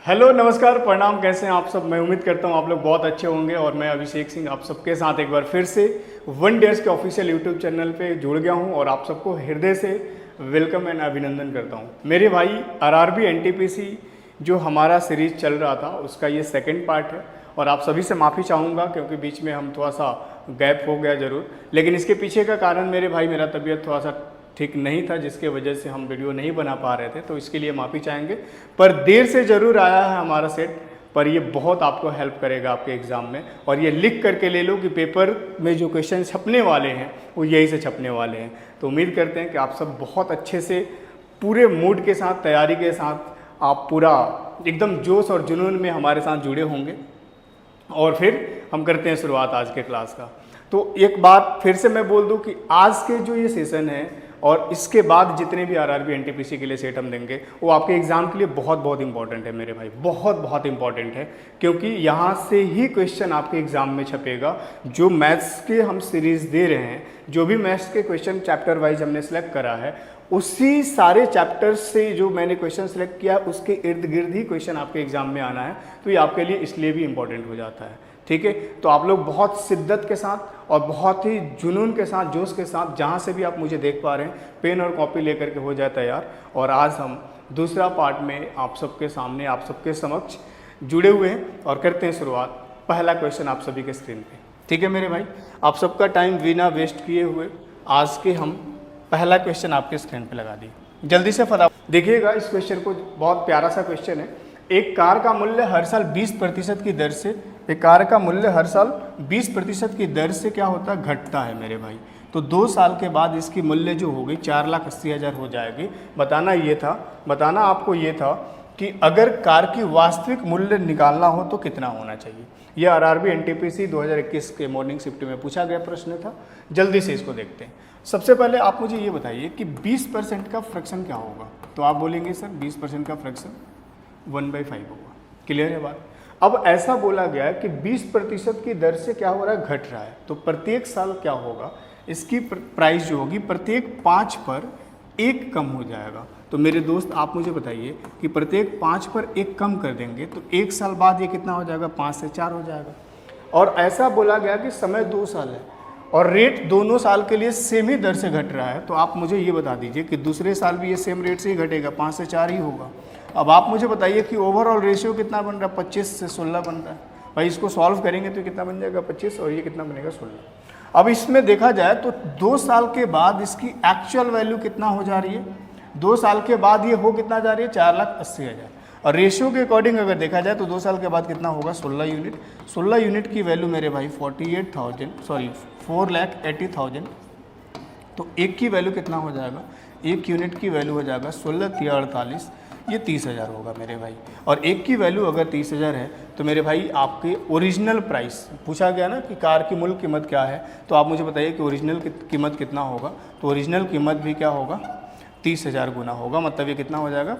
Hello नमस्कार प्रणाम, कैसे हैं आप सब। मैं उम्मीद करता हूं आप लोग बहुत अच्छे होंगे और मैं अभिषेक सिंह आप सबके साथ एक बार फिर से वन डेयर्स के ऑफिशियल यूट्यूब चैनल पे जुड़ गया हूं और आप सबको हृदय से वेलकम एंड अभिनंदन करता हूं। मेरे भाई आरआरबी एनटीपीसी जो हमारा सीरीज चल रहा था उसका ये सेकंड पार्ट है और आप सभी से माफ़ी चाहूँगा क्योंकि बीच में हम थोड़ा सा गैप हो गया ज़रूर, लेकिन इसके पीछे का कारण मेरे भाई मेरा तबीयत थोड़ा सा ठीक नहीं था जिसके वजह से हम वीडियो नहीं बना पा रहे थे, तो इसके लिए माफ़ी चाहेंगे। पर देर से ज़रूर आया है हमारा सेट, पर ये बहुत आपको हेल्प करेगा आपके एग्ज़ाम में। और ये लिख करके ले लो कि पेपर में जो क्वेश्चन छपने वाले हैं वो यही से छपने वाले हैं। तो उम्मीद करते हैं कि आप सब बहुत अच्छे से पूरे मूड के साथ, तैयारी के साथ आप पूरा एकदम जोश और जुनून में हमारे साथ जुड़े होंगे। और फिर हम करते हैं शुरुआत आज के क्लास का। तो एक बात फिर से मैं बोल दूं कि आज के जो ये सेशन है और इसके बाद जितने भी आरआरबी एनटीपीसी के लिए सेट हम देंगे वो आपके एग्ज़ाम के लिए बहुत बहुत इंपॉर्टेंट है मेरे भाई, बहुत बहुत इंपॉर्टेंट है। क्योंकि यहाँ से ही क्वेश्चन आपके एग्ज़ाम में छपेगा। जो मैथ्स के हम सीरीज़ दे रहे हैं, जो भी मैथ्स के क्वेश्चन चैप्टर वाइज हमने सेलेक्ट करा है, उसी सारे चैप्टर्स से जो मैंने क्वेश्चन सेलेक्ट किया उसके इर्द गिर्द ही क्वेश्चन आपके एग्ज़ाम में आना है। तो ये आपके लिए इसलिए भी इम्पॉर्टेंट हो जाता है, ठीक है। तो आप लोग बहुत शिद्दत के साथ और बहुत ही जुनून के साथ, जोश के साथ, जहाँ से भी आप मुझे देख पा रहे हैं, पेन और कॉपी लेकर के हो जाए तैयार। और आज हम दूसरा पार्ट में आप सबके सामने, आप सबके समक्ष जुड़े हुए हैं और करते हैं शुरुआत। पहला क्वेश्चन आप सभी के स्क्रीन पे, ठीक है मेरे भाई। आप सबका टाइम बिना वेस्ट किए हुए आज के हम पहला क्वेश्चन आपके स्क्रीन पे लगा दिए। जल्दी से फटाफट देखिएगा इस क्वेश्चन को, बहुत प्यारा सा क्वेश्चन है। एक कार का मूल्य हर साल 20% की दर से, एक कार का मूल्य हर साल 20% की दर से क्या होता है, घटता है मेरे भाई। तो 2 साल के बाद इसकी मूल्य जो हो गई 4,80,000 हो जाएगी। बताना आपको ये था कि अगर कार की वास्तविक मूल्य निकालना हो तो कितना होना चाहिए। यह आरआरबी एनटीपीसी 2021 के मॉर्निंग शिफ्ट में पूछा गया प्रश्न था। जल्दी से इसको देखते हैं। सबसे पहले आप मुझे ये बताइए कि 20% का फ्रैक्शन क्या होगा। तो आप बोलेंगे सर 20% का फ्रैक्शन 1/5 होगा। क्लियर है बात। अब ऐसा बोला गया है कि 20% की दर से क्या हो रहा है, घट रहा है। तो प्रत्येक साल क्या होगा, इसकी प्राइस जो होगी प्रत्येक 5 पर 1 कम हो जाएगा। तो मेरे दोस्त आप मुझे बताइए कि प्रत्येक 5 पर 1 कम कर देंगे तो 1 साल बाद ये कितना हो जाएगा, 5 से 4 हो जाएगा। और ऐसा बोला गया कि समय 2 साल है और रेट दोनों साल के लिए सेम ही दर से घट रहा है। तो आप मुझे ये बता दीजिए कि दूसरे साल भी ये सेम रेट से ही घटेगा, 5 से 4 ही होगा। अब आप मुझे बताइए कि ओवरऑल रेशियो कितना बन रहा है, 25 से 16 बन रहा है। भाई इसको सॉल्व करेंगे तो कितना बन जाएगा, 25 और ये कितना बनेगा, 16। अब इसमें देखा जाए तो 2 साल के बाद इसकी एक्चुअल वैल्यू कितना हो जा रही है, 2 साल के बाद ये हो कितना जा रही है, 4,80,000। और रेशियो के अकॉर्डिंग अगर देखा जाए तो 2 साल के बाद कितना होगा, 16 यूनिट। 16 यूनिट की वैल्यू मेरे भाई 4,80,000। तो एक की वैल्यू कितना हो जाएगा, 1 यूनिट की वैल्यू हो जाएगा 16×3=48, ये 30,000 होगा मेरे भाई। और एक की वैल्यू अगर 30,000 है तो मेरे भाई आपके ओरिजिनल प्राइस पूछा गया ना कि कार की मूल कीमत क्या है, तो आप मुझे बताइए कि ओरिजिनल कीमत कितना होगा। तो ओरिजिनल कीमत भी क्या होगा, 30,000 गुना होगा। मतलब ये कितना हो जाएगा,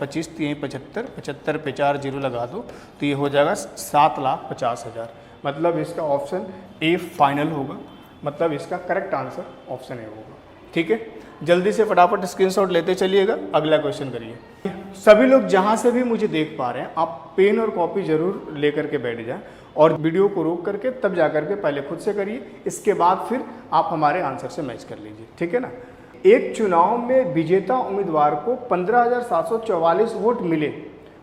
25 3 75, 75 पे 4 0 लगा दो तो ये हो जाएगा 7,50,000। मतलब इसका ऑप्शन ए फाइनल होगा, मतलब इसका करेक्ट आंसर ऑप्शन ए होगा, ठीक है। जल्दी से फटाफट स्क्रीनशॉट लेते चलिएगा, अगला क्वेश्चन करिए। सभी लोग जहां से भी मुझे देख पा रहे हैं, आप पेन और कॉपी जरूर लेकर के बैठ जाएं और वीडियो को रोक करके तब जा करके पहले खुद से करिए, इसके बाद फिर आप हमारे आंसर से मैच कर लीजिए, ठीक है ना। एक चुनाव में विजेता उम्मीदवार को 15,744 वोट मिले।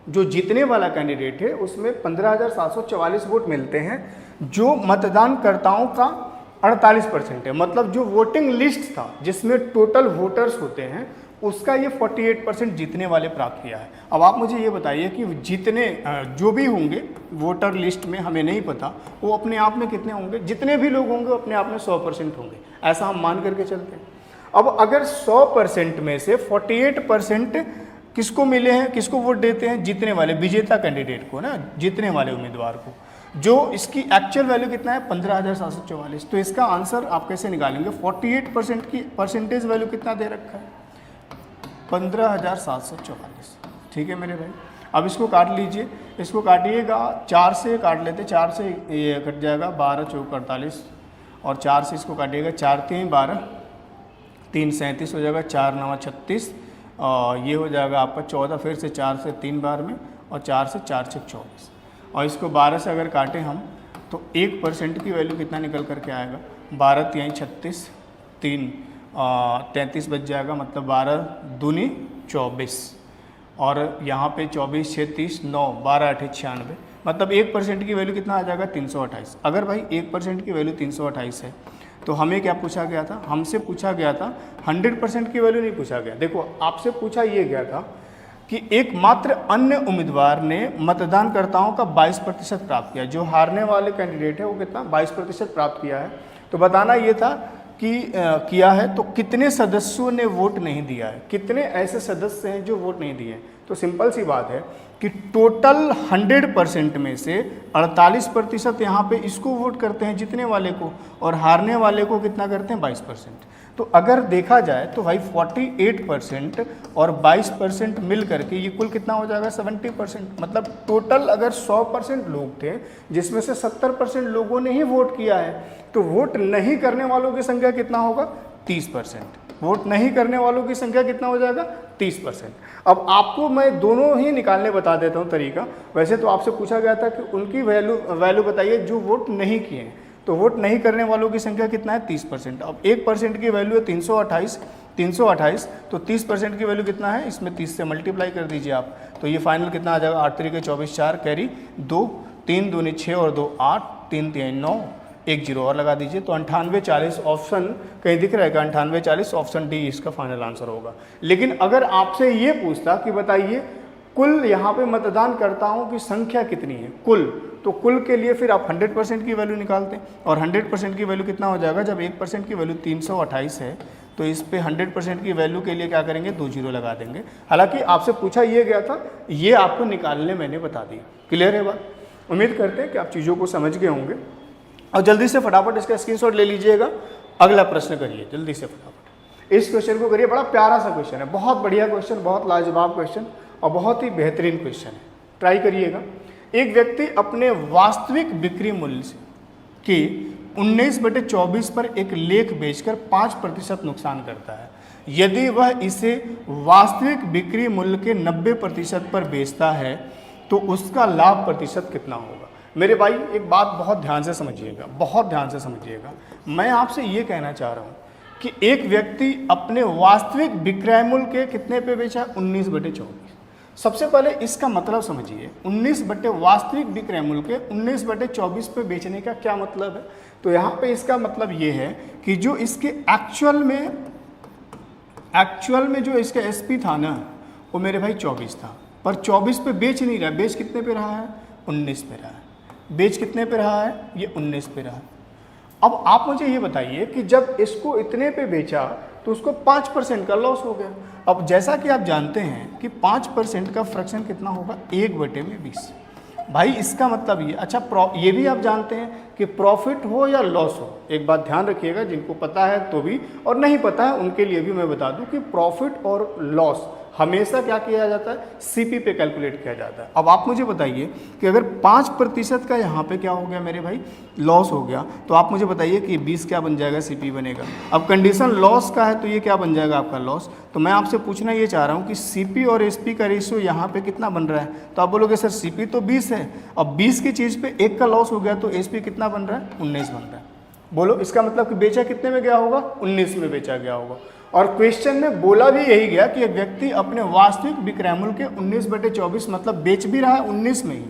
जो जीतने वाला कैंडिडेट है उसमें 15,744 वोट मिलते हैं, जो मतदानकर्ताओं का 48% है। मतलब जो वोटिंग लिस्ट था जिसमें टोटल वोटर्स होते हैं उसका ये 48% जीतने वाले प्राप्त किया है। अब आप मुझे ये बताइए कि जितने जो भी होंगे वोटर लिस्ट में, हमें नहीं पता वो अपने आप में कितने होंगे, जितने भी लोग होंगे अपने आप में 100% होंगे, ऐसा हम मान करके चलते हैं। अब अगर 100% में से 48% किसको मिले हैं, किसको वोट देते हैं, जीतने वाले विजेता कैंडिडेट को ना, जीतने वाले उम्मीदवार को, जो इसकी एक्चुअल वैल्यू कितना है, 15,744। तो इसका आंसर आप कैसे निकालेंगे, 48% की परसेंटेज वैल्यू कितना दे रखा है, 15,744, ठीक है मेरे भाई। अब इसको काट लीजिए, इसको काटिएगा, 4 से काट लेते, 4 से ये कट जाएगा, 12 चौक 48 और 4 से इसको काटिएगा, 4 3 12, 3 37 हो जाएगा, 4 9 36, ये हो जाएगा आपका 14, फिर से 4 से 3 बार में और 4 से 4 छक 24, और इसको 12 से अगर काटें हम तो 1% की वैल्यू कितना निकल करके आएगा, 12 तिहाई 36, 3 33 बच जाएगा, मतलब 12 दूनी 24, और यहाँ पे 24 6 30 9 12 8 96, मतलब 1% की वैल्यू कितना आ जाएगा 328। अगर भाई 1% की वैल्यू 328 है तो हमें क्या पूछा गया था, हमसे पूछा गया था 100% की वैल्यू नहीं पूछा गया। देखो आपसे पूछा ये गया था कि एकमात्र अन्य उम्मीदवार ने मतदानकर्ताओं का 22% प्राप्त किया, जो हारने वाले कैंडिडेट है वो कितना 22% प्राप्त किया है। तो बताना ये था कि किया है तो कितने सदस्यों ने वोट नहीं दिया है, कितने ऐसे सदस्य हैं जो वोट नहीं दिए हैं। तो सिंपल सी बात है कि टोटल 100% में से 48% यहाँ पे इसको वोट करते हैं जीतने वाले को, और हारने वाले को कितना करते हैं 22%। तो अगर देखा जाए तो भाई 48% और 22% मिल करके ये कुल कितना हो जाएगा 70%। मतलब टोटल अगर 100% लोग थे जिसमें से 70% लोगों ने ही वोट किया है, तो वोट नहीं करने वालों की संख्या कितना होगा 30%। वोट नहीं करने वालों की संख्या कितना हो जाएगा 30%। अब आपको मैं दोनों ही निकालने बता देता हूँ तरीका। वैसे तो आपसे पूछा गया था कि उनकी वैल्यू बताइए जो वोट नहीं किए हैं, तो वोट नहीं करने वालों की संख्या कितना है 30%। अब 1% की वैल्यू है 328, तो 30% की वैल्यू कितना है, इसमें 30 से मल्टीप्लाई कर दीजिए आप, तो ये फाइनल कितना आ जाएगा 8 3 24 4 कैरी 2 3 दूनी 6 और 2 8 3 3 9 1 0 और लगा दीजिए। तो 9840 ऑप्शन कहीं दिख रहा है क्या, 9840 ऑप्शन डी इसका फाइनल आंसर होगा। लेकिन अगर आपसे ये पूछता कि बताइए कुल यहाँ पे मतदानकर्ताओं की संख्या कितनी है कुल, तो कुल के लिए फिर आप 100% की वैल्यू निकालते हैं, और 100% की वैल्यू कितना हो जाएगा, जब 1% की वैल्यू 328 है तो इस पे 100% की वैल्यू के लिए क्या करेंगे 2 0 लगा देंगे। हालांकि आपसे पूछा ये गया था, ये आपको निकालने मैंने बता दी। क्लियर है बात? उम्मीद करते हैं कि आप चीज़ों को समझ गए होंगे, और जल्दी से फटाफट इसका स्क्रीनशॉट ले लीजिएगा। अगला प्रश्न करिए जल्दी से फटाफट, इस क्वेश्चन को करिए। बड़ा प्यारा सा क्वेश्चन है, बहुत बढ़िया क्वेश्चन, बहुत लाजवाब क्वेश्चन और बहुत ही बेहतरीन क्वेश्चन है, ट्राई करिएगा। एक व्यक्ति अपने वास्तविक बिक्री मूल्य से कि 19/24 पर एक लेख बेचकर 5% नुकसान करता है। यदि वह इसे वास्तविक बिक्री मूल्य के 90% पर बेचता है तो उसका लाभ प्रतिशत कितना होगा। मेरे भाई एक बात बहुत ध्यान से समझिएगा, बहुत ध्यान से समझिएगा। मैं आपसे ये कहना चाह रहा हूँ कि एक व्यक्ति अपने वास्तविक विक्रय मूल्य के कितने पे बेचा, 19/24। सबसे पहले इसका मतलब समझिए, 19 वास्तविक विक्रय मूल्य के 19/24 पे बेचने का क्या मतलब है। तो यहाँ पे इसका मतलब ये है कि जो इसके एक्चुअल में जो इसका एसपी था ना, वो मेरे भाई 24 था, पर 24 पे बेच नहीं रहा। बेच कितने पे रहा है, 19 पे रहा है। बेच कितने पे रहा है, ये 19 पे रहा है। अब आप मुझे ये बताइए कि जब इसको इतने पे बेचा तो उसको 5% का लॉस हो गया। अब जैसा कि आप जानते हैं कि 5% का फ्रैक्शन कितना होगा, 1/20। भाई इसका मतलब ये, अच्छा ये भी आप जानते हैं कि प्रॉफिट हो या लॉस हो, एक बात ध्यान रखिएगा, जिनको पता है तो भी और नहीं पता है उनके लिए भी मैं बता दूं कि प्रॉफिट और लॉस हमेशा क्या किया जाता है, सीपी पे कैलकुलेट किया जाता है। अब आप मुझे बताइए कि अगर 5% का यहाँ पे क्या हो गया मेरे भाई, लॉस हो गया, तो आप मुझे बताइए कि 20 क्या बन जाएगा, सीपी बनेगा। अब कंडीशन लॉस का है तो ये क्या बन जाएगा आपका लॉस। तो मैं आपसे पूछना ये चाह रहा हूँ कि सीपी और एसपी का रेशियो यहाँ पे कितना बन रहा है। तो आप बोलोगे सर सीपी तो 20 है, अब 20 की चीज़ पे 1 का लॉस हो गया तो एसपी कितना बन रहा है, 19 बन रहा है। बोलो इसका मतलब कि बेचा कितने में गया होगा, 19 में बेचा गया होगा। और क्वेश्चन में बोला भी यही गया कि एक व्यक्ति अपने वास्तविक विक्रय मूल्य के 19/24 मतलब बेच भी रहा है 19 में ही,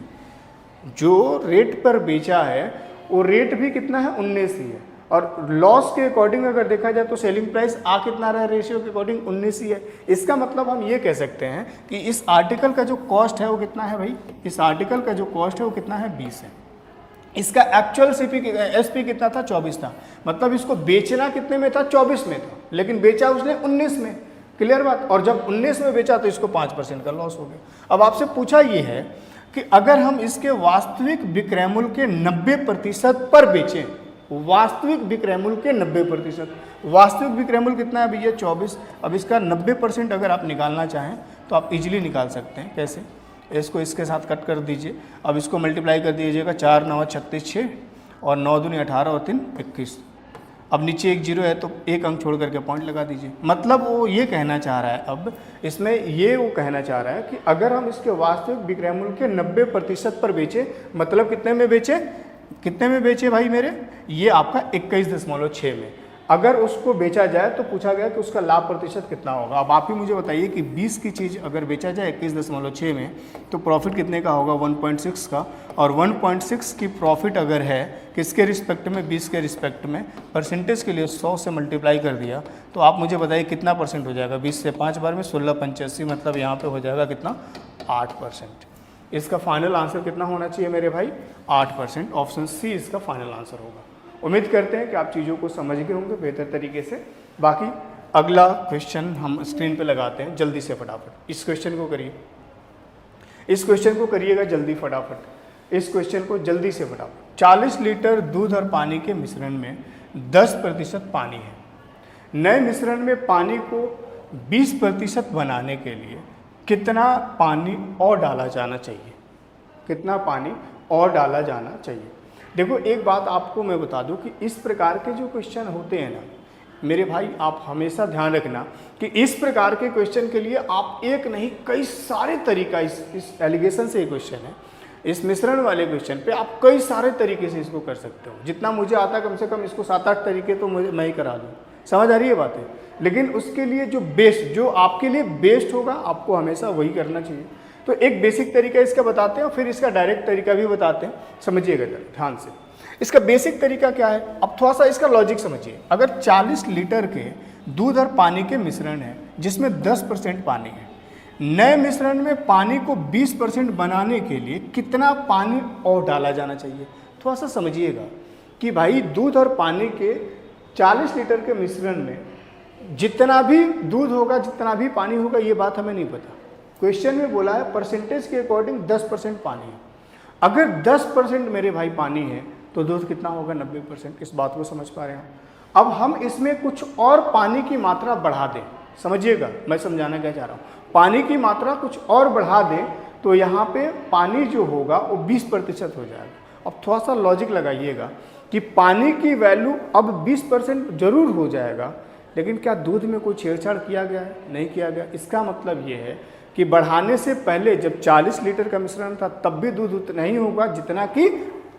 जो रेट पर बेचा है वो रेट भी कितना है, 19 ही है। और लॉस के अकॉर्डिंग अगर देखा जाए तो सेलिंग प्राइस आ कितना रहा है, रेशियो के अकॉर्डिंग 19 ही है। इसका मतलब हम ये कह सकते हैं कि इस आर्टिकल का जो कॉस्ट है वो कितना है भाई, इस आर्टिकल का जो कॉस्ट है वो कितना है, 20 है। इसका एक्चुअल एसपी कितना था, 24 था। मतलब इसको बेचना कितने में था, 24 में था, लेकिन बेचा उसने 19 में। क्लियर बात। और जब 19 में बेचा तो इसको 5% का लॉस हो गया। अब आपसे पूछा ये है कि अगर हम इसके वास्तविक विक्रय मूल्य के 90% पर बेचें, वास्तविक विक्रय मूल्य के 90%, वास्तविक विक्रय मूल्य कितना है भैया, 24। अब इसका 90% अगर आप निकालना चाहें तो आप इजीली निकाल सकते हैं। कैसे, इसको इसके साथ कट कर दीजिए। अब इसको मल्टीप्लाई कर दीजिएगा, 4 9 36 6 और 9 दूनी 18 और 3 21। अब नीचे एक जीरो है तो एक अंक छोड़ करके पॉइंट लगा दीजिए। मतलब वो ये कहना चाह रहा है, अब इसमें ये वो कहना चाह रहा है कि अगर हम इसके वास्तविक विक्रय मूल्य के 90% पर बेचे, मतलब कितने में बेचे, कितने में बेचे भाई मेरे, ये आपका 21.6 में अगर उसको बेचा जाए तो पूछा गया कि उसका लाभ प्रतिशत कितना होगा। अब आप ही मुझे बताइए कि 20 की चीज़ अगर बेचा जाए 21.6 में तो प्रॉफिट कितने का होगा, 1.6 का। और 1.6 की प्रॉफिट अगर है किसके रिस्पेक्ट में, 20 के रिस्पेक्ट में, परसेंटेज के लिए 100 से मल्टीप्लाई कर दिया तो आप मुझे बताइए कितना परसेंट हो जाएगा। 20 से 5 बार में 1685, मतलब यहाँ पर हो जाएगा कितना, 8%। इसका फाइनल आंसर कितना होना चाहिए मेरे भाई, 8%। ऑप्शन सी इसका फाइनल आंसर होगा। उम्मीद करते हैं कि आप चीज़ों को समझ गए होंगे बेहतर तरीके से। बाकी अगला क्वेश्चन हम स्क्रीन पे लगाते हैं जल्दी से फटाफट। इस क्वेश्चन को करिए, इस क्वेश्चन को करिएगा जल्दी फटाफट, इस क्वेश्चन को जल्दी से फटाफट। 40 लीटर दूध और पानी के मिश्रण में 10% पानी है। नए मिश्रण में पानी को 20% बनाने के लिए कितना पानी और डाला जाना चाहिए, कितना पानी और डाला जाना चाहिए। देखो एक बात आपको मैं बता दूं कि इस प्रकार के जो क्वेश्चन होते हैं ना मेरे भाई, आप हमेशा ध्यान रखना कि इस प्रकार के क्वेश्चन के लिए आप एक नहीं कई सारे तरीका, इस एलिगेशन से ये क्वेश्चन है, इस मिश्रण वाले क्वेश्चन पे आप कई सारे तरीके से इसको कर सकते हो। जितना मुझे आता है कम से कम इसको 7-8 तरीके तो मैं ही करा दूँ, समझ आ रही है बातें। लेकिन उसके लिए जो बेस्ट, जो आपके लिए बेस्ट होगा, आपको हमेशा वही करना चाहिए। तो एक बेसिक तरीका इसका बताते हैं और फिर इसका डायरेक्ट तरीका भी बताते हैं, समझिएगा ध्यान से। इसका बेसिक तरीका क्या है, अब थोड़ा सा इसका लॉजिक समझिए। अगर 40 लीटर के दूध और पानी के मिश्रण है जिसमें 10% पानी है, नए मिश्रण में पानी को 20% बनाने के लिए कितना पानी और डाला जाना चाहिए। थोड़ा सा समझिएगा कि भाई दूध और पानी के 40 लीटर के मिश्रण में जितना भी दूध होगा, जितना भी पानी होगा, ये बात हमें नहीं पता। क्वेश्चन में बोला है परसेंटेज के अकॉर्डिंग 10% पानी है। अगर 10% मेरे भाई पानी है तो दूध कितना होगा, 90%। इस बात को समझ पा रहे हैं। अब हम इसमें कुछ और पानी की मात्रा बढ़ा दें, समझिएगा मैं समझाना क्या चाह रहा हूँ। पानी की मात्रा कुछ और बढ़ा दें तो यहाँ पे पानी जो होगा वो 20% हो जाएगा। अब थोड़ा सा लॉजिक लगाइएगा कि पानी की वैल्यू अब 20% जरूर हो जाएगा, लेकिन क्या दूध में कोई छेड़छाड़ किया गया है, नहीं किया गया। इसका मतलब ये है कि बढ़ाने से पहले जब 40 लीटर का मिश्रण था तब भी दूध उतना ही होगा जितना कि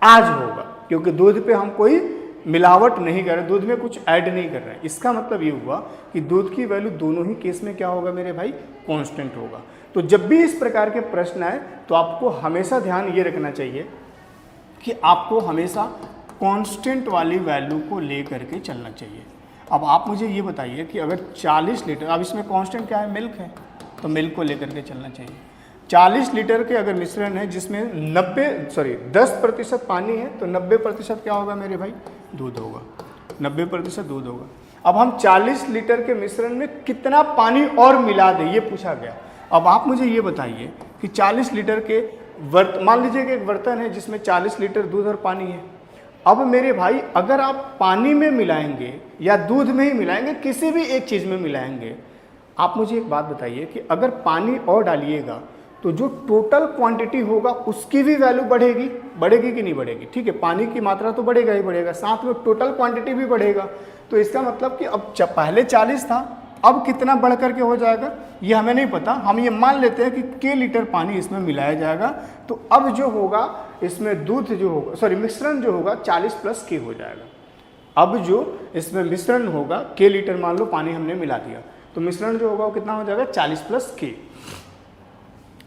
आज होगा, क्योंकि दूध पे हम कोई मिलावट नहीं कर रहे, दूध में कुछ ऐड नहीं कर रहे हैं। इसका मतलब ये हुआ कि दूध की वैल्यू दोनों ही केस में क्या होगा मेरे भाई, कांस्टेंट होगा। तो जब भी इस प्रकार के प्रश्न आए तो आपको हमेशा ध्यान ये रखना चाहिए कि आपको हमेशा कांस्टेंट वाली वैल्यू को ले करके चलना चाहिए। अब आप मुझे ये बताइए कि अगर 40 लीटर, अब इसमें कांस्टेंट क्या है, मिल्क है, तो मिल्क को लेकर के चलना चाहिए। 40 लीटर के अगर मिश्रण है जिसमें 10% पानी है तो 90% क्या होगा मेरे भाई, दूध होगा, 90% दूध होगा। अब हम 40 लीटर के मिश्रण में कितना पानी और मिला दें, ये पूछा गया। अब आप मुझे ये बताइए कि 40 लीटर के मान लीजिए कि एक बर्तन है जिसमें 40 लीटर दूध और पानी है। अब मेरे भाई अगर आप पानी में मिलाएंगे या दूध में ही मिलाएंगे, किसी भी एक चीज़ में मिलाएंगे, आप मुझे एक बात बताइए कि अगर पानी और डालिएगा तो जो टोटल क्वांटिटी होगा उसकी भी वैल्यू बढ़ेगी, बढ़ेगी कि नहीं बढ़ेगी। ठीक है, पानी की मात्रा तो बढ़ेगा ही बढ़ेगा, साथ में टोटल क्वांटिटी भी बढ़ेगा। तो इसका मतलब कि अब पहले 40 था, अब कितना बढ़ करके हो जाएगा ये हमें नहीं पता। हम ये मान लेते हैं कि के लीटर पानी इसमें मिलाया जाएगा, तो अब जो होगा इसमें दूध जो होगा, सॉरी मिश्रण जो होगा 40 + के हो जाएगा। अब जो इसमें मिश्रण होगा, के लीटर मान लो पानी हमने मिला दिया, तो मिश्रण जो होगा वो कितना हो जाएगा, 40 + के।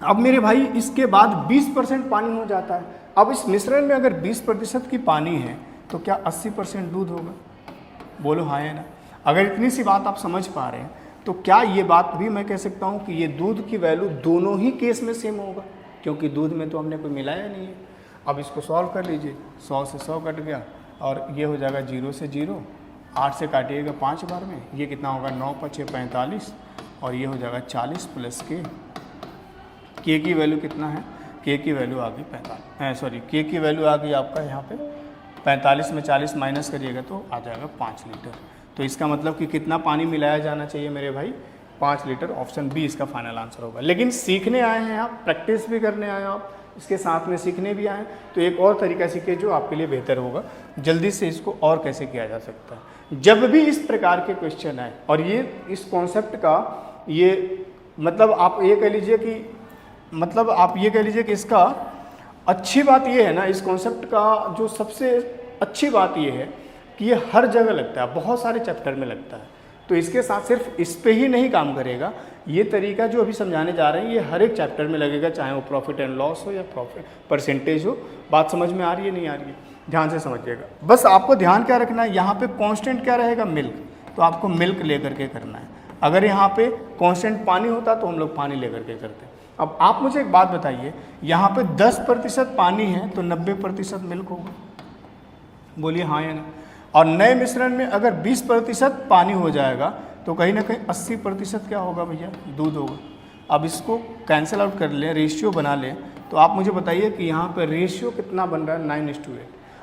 अब मेरे भाई इसके बाद 20% पानी हो जाता है। अब इस मिश्रण में अगर 20% की पानी है तो क्या 80% दूध होगा, बोलो हाँ या ना। अगर इतनी सी बात आप समझ पा रहे हैं तो क्या ये बात भी मैं कह सकता हूँ कि ये दूध की वैल्यू दोनों ही केस में सेम होगा, क्योंकि दूध में तो हमने कोई मिलाया नहीं है। अब इसको सॉल्व कर लीजिए, 100 से 100 कट गया और ये हो जाएगा 0 से 0, 8 से काटिएगा 5 बार में, ये कितना होगा 9 × 5 = 45 और ये हो जाएगा 40 + के की वैल्यू कितना है, के की वैल्यू आ गई 45, सॉरी के की वैल्यू आ गई आपका यहाँ पे 45 में 40 माइनस करिएगा तो आ जाएगा 5 लीटर। तो इसका मतलब कि कितना पानी मिलाया जाना चाहिए मेरे भाई, 5 लीटर। ऑप्शन बी इसका फाइनल आंसर होगा। लेकिन सीखने आए हैं आप, प्रैक्टिस भी करने आए हैं आप, इसके साथ में सीखने भी आए तो एक और तरीका सीखे जो आपके लिए बेहतर होगा। जल्दी से इसको और कैसे किया जा सकता है। जब भी इस प्रकार के क्वेश्चन आए और ये इस कॉन्सेप्ट का ये मतलब आप ये कह लीजिए कि इसका अच्छी बात ये है ना, इस कॉन्सेप्ट का जो सबसे अच्छी बात ये है कि ये हर जगह लगता है, बहुत सारे चैप्टर में लगता है। तो इसके साथ सिर्फ इस पे ही नहीं काम करेगा, ये तरीका जो अभी समझाने जा रहे हैं ये हर एक चैप्टर में लगेगा, चाहे वो प्रॉफिट एंड लॉस हो या प्रॉफिट परसेंटेज हो। बात समझ में आ रही है नहीं आ रही है, ध्यान से समझिएगा। बस आपको ध्यान क्या रखना है, यहाँ पे कांस्टेंट क्या रहेगा, मिल्क, तो आपको मिल्क लेकर के करना है। अगर यहाँ पे कांस्टेंट पानी होता तो हम लोग पानी लेकर के करते। अब आप मुझे एक बात बताइए, यहाँ पे 10% पानी है तो 90% मिल्क होगा, बोलिए हाँ या नहीं। और नए मिश्रण में अगर 20% पानी हो जाएगा तो कहीं ना कहीं 80% क्या होगा भैया, दूध होगा। अब इसको कैंसिल आउट कर लें, रेशियो बना लें, तो आप मुझे बताइए कि यहाँ पर रेशियो कितना बन रहा है, 9:8।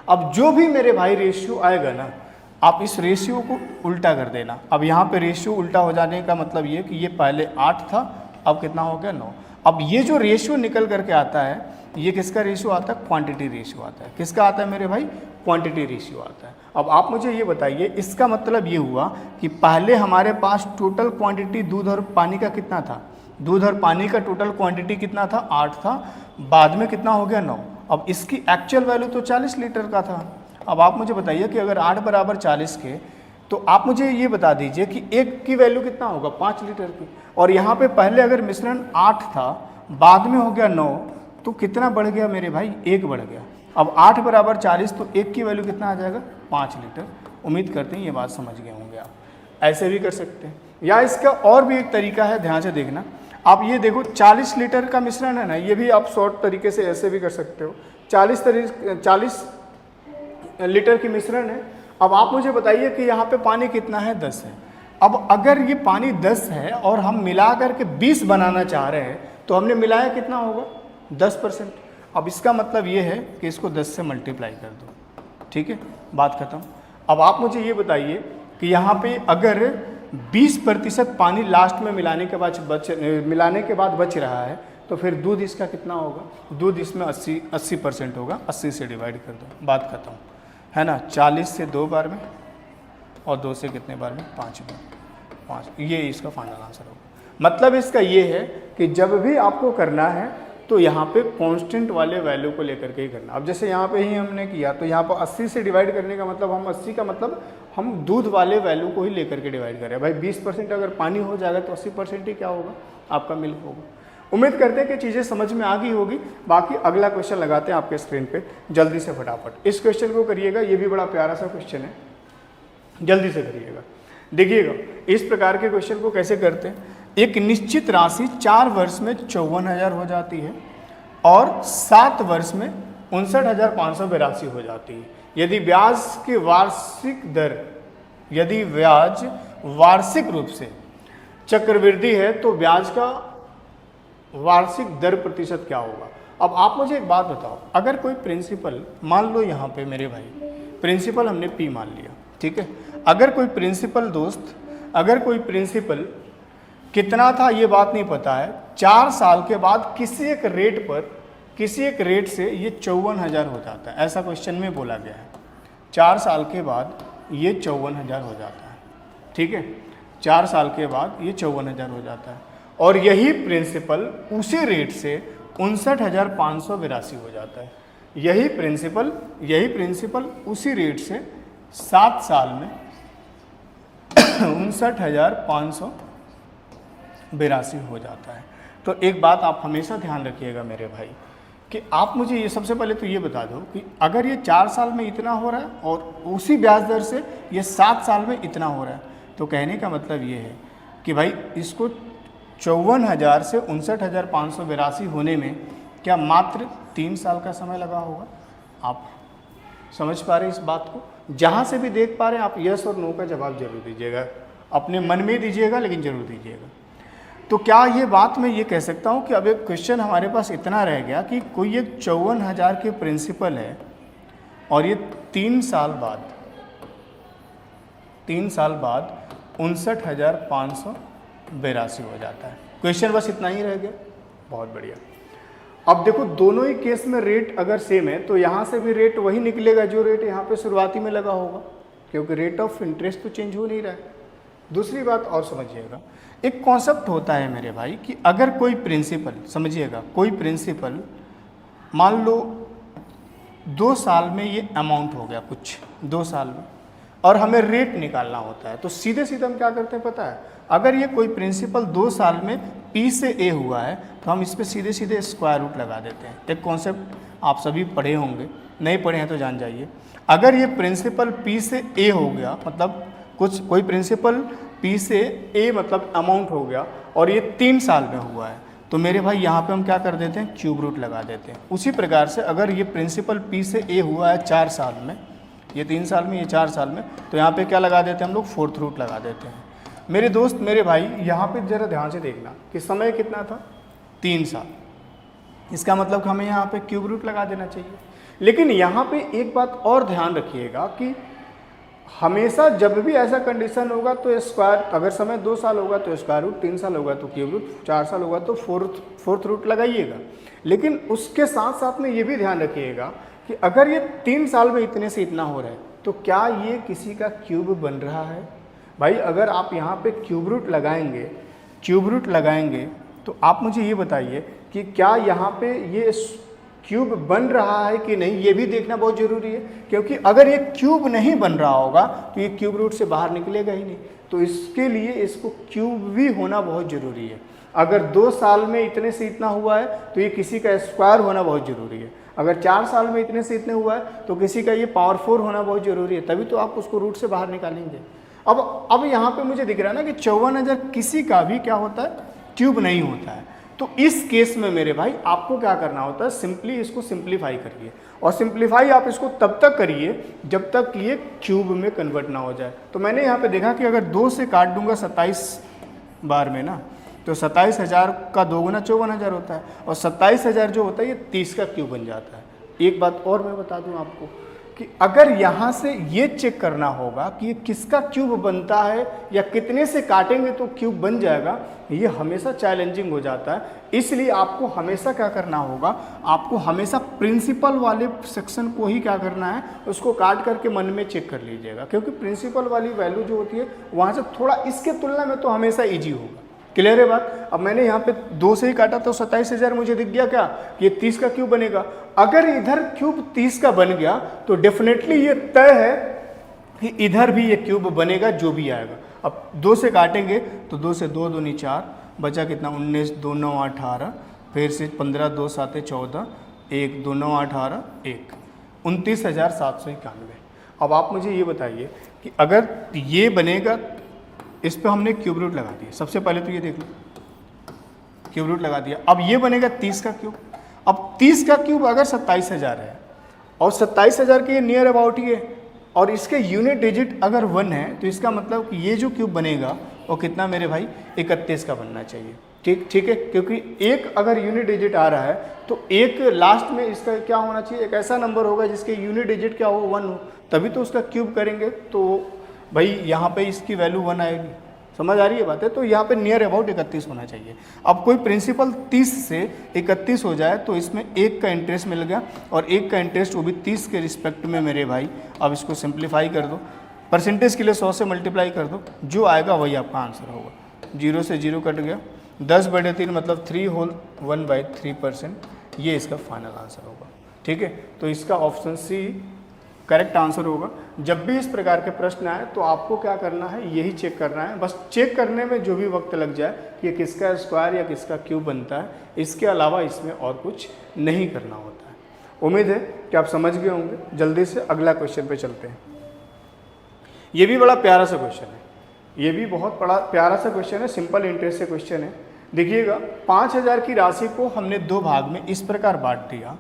अब जो भी मेरे भाई रेशियो आएगा ना, आप इस रेशियो को उल्टा कर देना। अब यहाँ पे रेशियो उल्टा हो जाने का मतलब ये कि ये पहले 8 था, अब कितना हो गया, 9। अब ये जो रेशियो निकल करके आता है, ये किसका रेशियो आता है, क्वांटिटी रेशियो आता है। किसका आता है मेरे भाई, क्वांटिटी रेशियो आता है। अब आप मुझे ये बताइए, इसका मतलब ये हुआ कि पहले हमारे पास टोटल क्वांटिटी दूध और पानी का कितना था, दूध और पानी का टोटल क्वांटिटी कितना था, 8 था, बाद में कितना हो गया, 9। अब इसकी एक्चुअल वैल्यू तो 40 लीटर का था। अब आप मुझे बताइए कि अगर 8 बराबर 40 के, तो आप मुझे ये बता दीजिए कि एक की वैल्यू कितना होगा, 5 लीटर की। और यहाँ पे पहले अगर मिश्रण 8 था, बाद में हो गया 9, तो कितना बढ़ गया मेरे भाई, 1 बढ़ गया। अब 8 बराबर 40, तो 1 की वैल्यू कितना आ जाएगा, 5 लीटर। उम्मीद करते हैं ये बात समझ गए होंगे आप। ऐसे भी कर सकते हैं, या इसका और भी एक तरीका है, ध्यान से देखना। आप ये देखो 40 लीटर का मिश्रण है ना, ये भी आप शॉर्ट तरीके से ऐसे भी कर सकते हो। 40 लीटर की मिश्रण है। अब आप मुझे बताइए कि यहाँ पे पानी कितना है, 10 है। अब अगर ये पानी 10 है और हम मिला करके 20 बनाना चाह रहे हैं, तो हमने मिलाया कितना होगा, 10%। अब इसका मतलब ये है कि इसको 10 से मल्टीप्लाई कर दो, ठीक है, बात खत्म। अब आप मुझे ये बताइए कि यहाँ पे अगर 20% पानी लास्ट में मिलाने के बाद बच रहा है, तो फिर दूध इसका कितना होगा, दूध इसमें 80% होगा। 80 से डिवाइड कर दो, बात खत्म, है ना। 40 से 2 बार में और 2 से कितने बार में, 5 बार, 5। ये इसका फाइनल आंसर होगा। मतलब इसका ये है कि जब भी आपको करना है तो यहाँ पे कांस्टेंट वाले वैल्यू को लेकर के ही करना। अब जैसे यहाँ पे ही हमने किया, तो यहाँ पर 80 से डिवाइड करने का मतलब हम 80 का मतलब हम दूध वाले वैल्यू को ही लेकर के डिवाइड करें। भाई 20% अगर पानी हो जाएगा तो 80% ही क्या होगा, आपका मिल्क होगा। उम्मीद करते हैं कि चीज़ें समझ में आ गई होगी। बाकी अगला क्वेश्चन लगाते हैं आपके स्क्रीन पे, जल्दी से फटाफट इस क्वेश्चन को करिएगा। ये भी बड़ा प्यारा सा क्वेश्चन है, जल्दी से करिएगा। देखिएगा इस प्रकार के क्वेश्चन को कैसे करते हैं। एक निश्चित राशि 4 वर्ष में 54,000 हो जाती है और 7 वर्ष में 59,582 हो जाती है। यदि ब्याज वार्षिक रूप से चक्रवृद्धि है तो ब्याज का वार्षिक दर प्रतिशत क्या होगा। अब आप मुझे एक बात बताओ, अगर कोई प्रिंसिपल, मान लो यहाँ पे मेरे भाई प्रिंसिपल हमने P मान लिया, ठीक है। अगर कोई प्रिंसिपल कितना था ये बात नहीं पता है, 4 साल के बाद किसी एक रेट से ये 54,000 हो जाता है। ऐसा क्वेश्चन में बोला गया है, 4 साल के बाद ये 54,000 हो जाता है, ठीक है। 4 साल के बाद ये 54,000 हो जाता है और यही प्रिंसिपल उसी रेट से 59,582 हो जाता है। यही प्रिंसिपल उसी रेट से 7 साल में 59,582 हो जाता है। तो एक बात आप हमेशा ध्यान रखिएगा मेरे भाई, कि आप मुझे ये सबसे पहले तो ये बता दो कि अगर ये 4 साल में इतना हो रहा है और उसी ब्याज दर से ये 7 साल में इतना हो रहा है, तो कहने का मतलब ये है कि भाई इसको 54,000 से 59,582 होने में क्या मात्र 3 साल का समय लगा होगा। आप समझ पा रहे हैं इस बात को। जहाँ से भी देख पा रहे हैं आप यस और नो का जवाब जरूर दीजिएगा, अपने मन में दीजिएगा लेकिन जरूर दीजिएगा। तो क्या ये बात मैं ये कह सकता हूँ कि अब एक क्वेश्चन हमारे पास इतना रह गया कि कोई एक 54,000 के प्रिंसिपल है और ये 3 साल बाद 59,582 हो जाता है। क्वेश्चन बस इतना ही रह गया, बहुत बढ़िया। अब देखो दोनों ही केस में रेट अगर सेम है तो यहाँ से भी रेट वही निकलेगा जो रेट यहाँ पे शुरुआती में लगा होगा, क्योंकि रेट ऑफ इंटरेस्ट तो चेंज हो नहीं रहा है। दूसरी बात और समझिएगा, एक कॉन्सेप्ट होता है मेरे भाई कि अगर कोई प्रिंसिपल, समझिएगा कोई प्रिंसिपल मान लो 2 साल में ये अमाउंट हो गया कुछ 2 साल में, और हमें रेट निकालना होता है, तो सीधे सीधे हम क्या करते हैं पता है, अगर ये कोई प्रिंसिपल 2 साल में P से A हुआ है तो हम इस पर सीधे सीधे स्क्वायर रूट लगा देते हैं। एक कॉन्सेप्ट आप सभी पढ़े होंगे, नहीं पढ़े हैं तो जान जाइए। अगर ये प्रिंसिपल P से A हो गया, मतलब कोई प्रिंसिपल P से A मतलब अमाउंट हो गया और ये 3 साल में हुआ है, तो मेरे भाई यहाँ पे हम क्या कर देते हैं, क्यूब रूट लगा देते हैं। उसी प्रकार से अगर ये प्रिंसिपल P से A हुआ है 4 साल में, ये 3 साल में, ये 4 साल में, तो यहाँ पे क्या लगा देते हैं हम लोग, 4th रूट लगा देते हैं। मेरे दोस्त मेरे भाई यहाँ पे ज़रा ध्यान से देखना कि समय कितना था, 3 साल, इसका मतलब कि हमें यहाँ पे क्यूब रूट लगा देना चाहिए। लेकिन यहाँ पे एक बात और ध्यान रखिएगा कि हमेशा जब भी ऐसा कंडीशन होगा तो स्क्वायर, अगर समय 2 साल होगा तो स्क्वायर रूट, 3 साल होगा तो क्यूब रूट, 4 साल होगा तो फोर्थ रूट लगाइएगा। लेकिन उसके साथ साथ में ये भी ध्यान रखिएगा कि अगर ये 3 साल में इतने से इतना हो रहा है तो क्या ये किसी का क्यूब बन रहा है। भाई अगर आप यहाँ पे क्यूब रूट लगाएंगे तो आप मुझे ये बताइए कि क्या यहाँ पे ये क्यूब बन रहा है कि नहीं, ये भी देखना बहुत ज़रूरी है, क्योंकि अगर ये क्यूब नहीं बन रहा होगा तो ये क्यूब रूट से बाहर निकलेगा ही नहीं। तो इसके लिए इसको क्यूब भी होना बहुत ज़रूरी है। अगर 2 साल में इतने से इतना हुआ है तो ये किसी का स्क्वायर होना बहुत ज़रूरी है। अगर 4 साल में इतने से इतने हुआ है तो किसी का ये पावर 4 होना बहुत ज़रूरी है, तभी तो आप उसको रूट से बाहर निकालेंगे। अब यहाँ पे मुझे दिख रहा है ना कि 54,000 किसी का भी क्या होता है, क्यूब नहीं होता है। तो इस केस में मेरे भाई आपको क्या करना होता है, सिंपली इसको सिंप्लीफाई करिए, और सिंप्लीफाई आप इसको तब तक करिए जब तक ये क्यूब में कन्वर्ट ना हो जाए। तो मैंने यहाँ पे देखा कि अगर 2 से काट दूंगा 27 बार में ना, तो 27,000 का 2 गुना 54,000 होता है, और 27,000 जो होता है ये 30 का क्यूब बन जाता है। एक बात और मैं बता दूं आपको कि अगर यहाँ से ये चेक करना होगा कि ये किसका क्यूब बनता है या कितने से काटेंगे तो क्यूब बन जाएगा, ये हमेशा चैलेंजिंग हो जाता है। इसलिए आपको हमेशा क्या करना होगा, आपको हमेशा प्रिंसिपल वाले सेक्शन को ही क्या करना है, उसको काट करके मन में चेक कर लीजिएगा, क्योंकि प्रिंसिपल वाली वैल्यू जो होती है वहाँ से थोड़ा इसके तुलना में तो हमेशा ईजी होगा। क्लियर है बात। अब मैंने यहाँ पे 2 से ही काटा तो 27,000 मुझे दिख गया क्या, ये 30 का क्यूब बनेगा। अगर इधर क्यूब 30 का बन गया तो डेफिनेटली ये तय है कि इधर भी ये क्यूब बनेगा जो भी आएगा। अब 2 से काटेंगे तो 2 से 2 दूनी 4, बचा कितना 19, 2 9 18, फिर से 15, 2 7 14, 1 2 9 18, 1 29,791। अब आप मुझे ये बताइए कि अगर ये बनेगा, इस पे हमने क्यूब रूट लगा दिया, सबसे पहले तो ये देख लो क्यूब रूट लगा दिया। अब ये बनेगा 30 का क्यूब। अब 30 का क्यूब अगर 27,000 है और 27,000 के ये नियर अबाउट ही है, और इसके यूनिट डिजिट अगर 1 है, तो इसका मतलब कि ये जो क्यूब बनेगा वो कितना मेरे भाई 31 का बनना चाहिए। ठीक है, क्योंकि एक अगर यूनिट डिजिट आ रहा है तो एक लास्ट में इसका क्या होना चाहिए, एक ऐसा नंबर होगा जिसके यूनिट डिजिट क्या हो, 1 हो, तभी तो उसका क्यूब करेंगे। तो भाई यहाँ पे इसकी वैल्यू 1 आएगी। समझ आ रही है बात है। तो यहाँ पे नियर अबाउट 31 होना चाहिए। अब कोई प्रिंसिपल 30 से 31 हो जाए तो इसमें 1 का इंटरेस्ट मिल गया, और 1 का इंटरेस्ट वो भी 30 के रिस्पेक्ट में मेरे भाई। अब इसको सिंप्लीफाई कर दो, परसेंटेज के लिए 100 से मल्टीप्लाई कर दो, जो आएगा वही आपका आंसर होगा। 0 से 0 कट गया, 10/3 मतलब 3 होल 1/3%, ये इसका फाइनल आंसर होगा। ठीक है, तो इसका ऑप्शन सी करेक्ट आंसर होगा। जब भी इस प्रकार के प्रश्न आए तो आपको क्या करना है, यही चेक करना है। बस चेक करने में जो भी वक्त लग जाए कि किसका स्क्वायर या किसका क्यूब बनता है, इसके अलावा इसमें और कुछ नहीं करना होता है। उम्मीद है कि आप समझ गए होंगे। जल्दी से अगला क्वेश्चन पे चलते हैं। ये भी बड़ा प्यारा सा क्वेश्चन है, ये भी बहुत बड़ा प्यारा सा क्वेश्चन है, सिंपल इंटरेस्ट से क्वेश्चन है। देखिएगा, 5,000 की राशि को हमने 2 भाग में इस प्रकार बांट दिया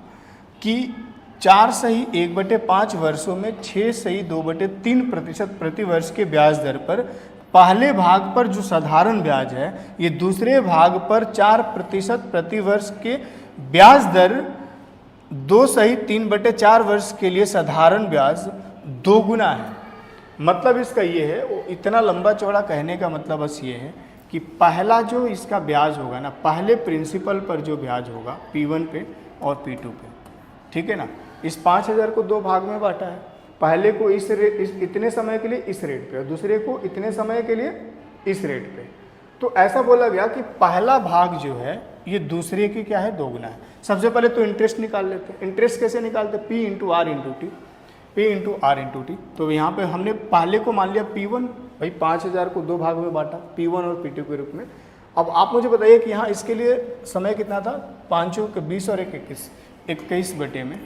कि 4 सही 1/5 वर्षों में 6 सही 2/3% प्रति वर्ष के ब्याज दर पर पहले भाग पर जो साधारण ब्याज है, ये दूसरे भाग पर 4% प्रति वर्ष के ब्याज दर 2 सही 3/4 वर्ष के लिए साधारण ब्याज 2 गुना है। मतलब इसका ये है, वो इतना लंबा चौड़ा कहने का मतलब बस ये है कि कि पहला जो इसका ब्याज होगा ना, पहले प्रिंसिपल पर जो ब्याज होगा P1 पे और P2 पे, ठीक है ना, इस 5000 को दो भाग में बांटा है। पहले को इतने समय के लिए इस रेट पे और दूसरे को इतने समय के लिए इस रेट पे। तो ऐसा बोला गया कि पहला भाग जो है ये दूसरे की क्या है, दोगुना है। सबसे पहले तो इंटरेस्ट निकाल लेते हैं। इंटरेस्ट कैसे निकालते हैं, P into R into T, P into R into T. तो यहाँ पे हमने पहले को मान लिया P1, भाई 5000 को दो भाग में बांटा P1 और P2 के रूप में। अब आप मुझे बताइए कि यहाँ इसके लिए समय कितना था, 5 के 20 और 21 बटे में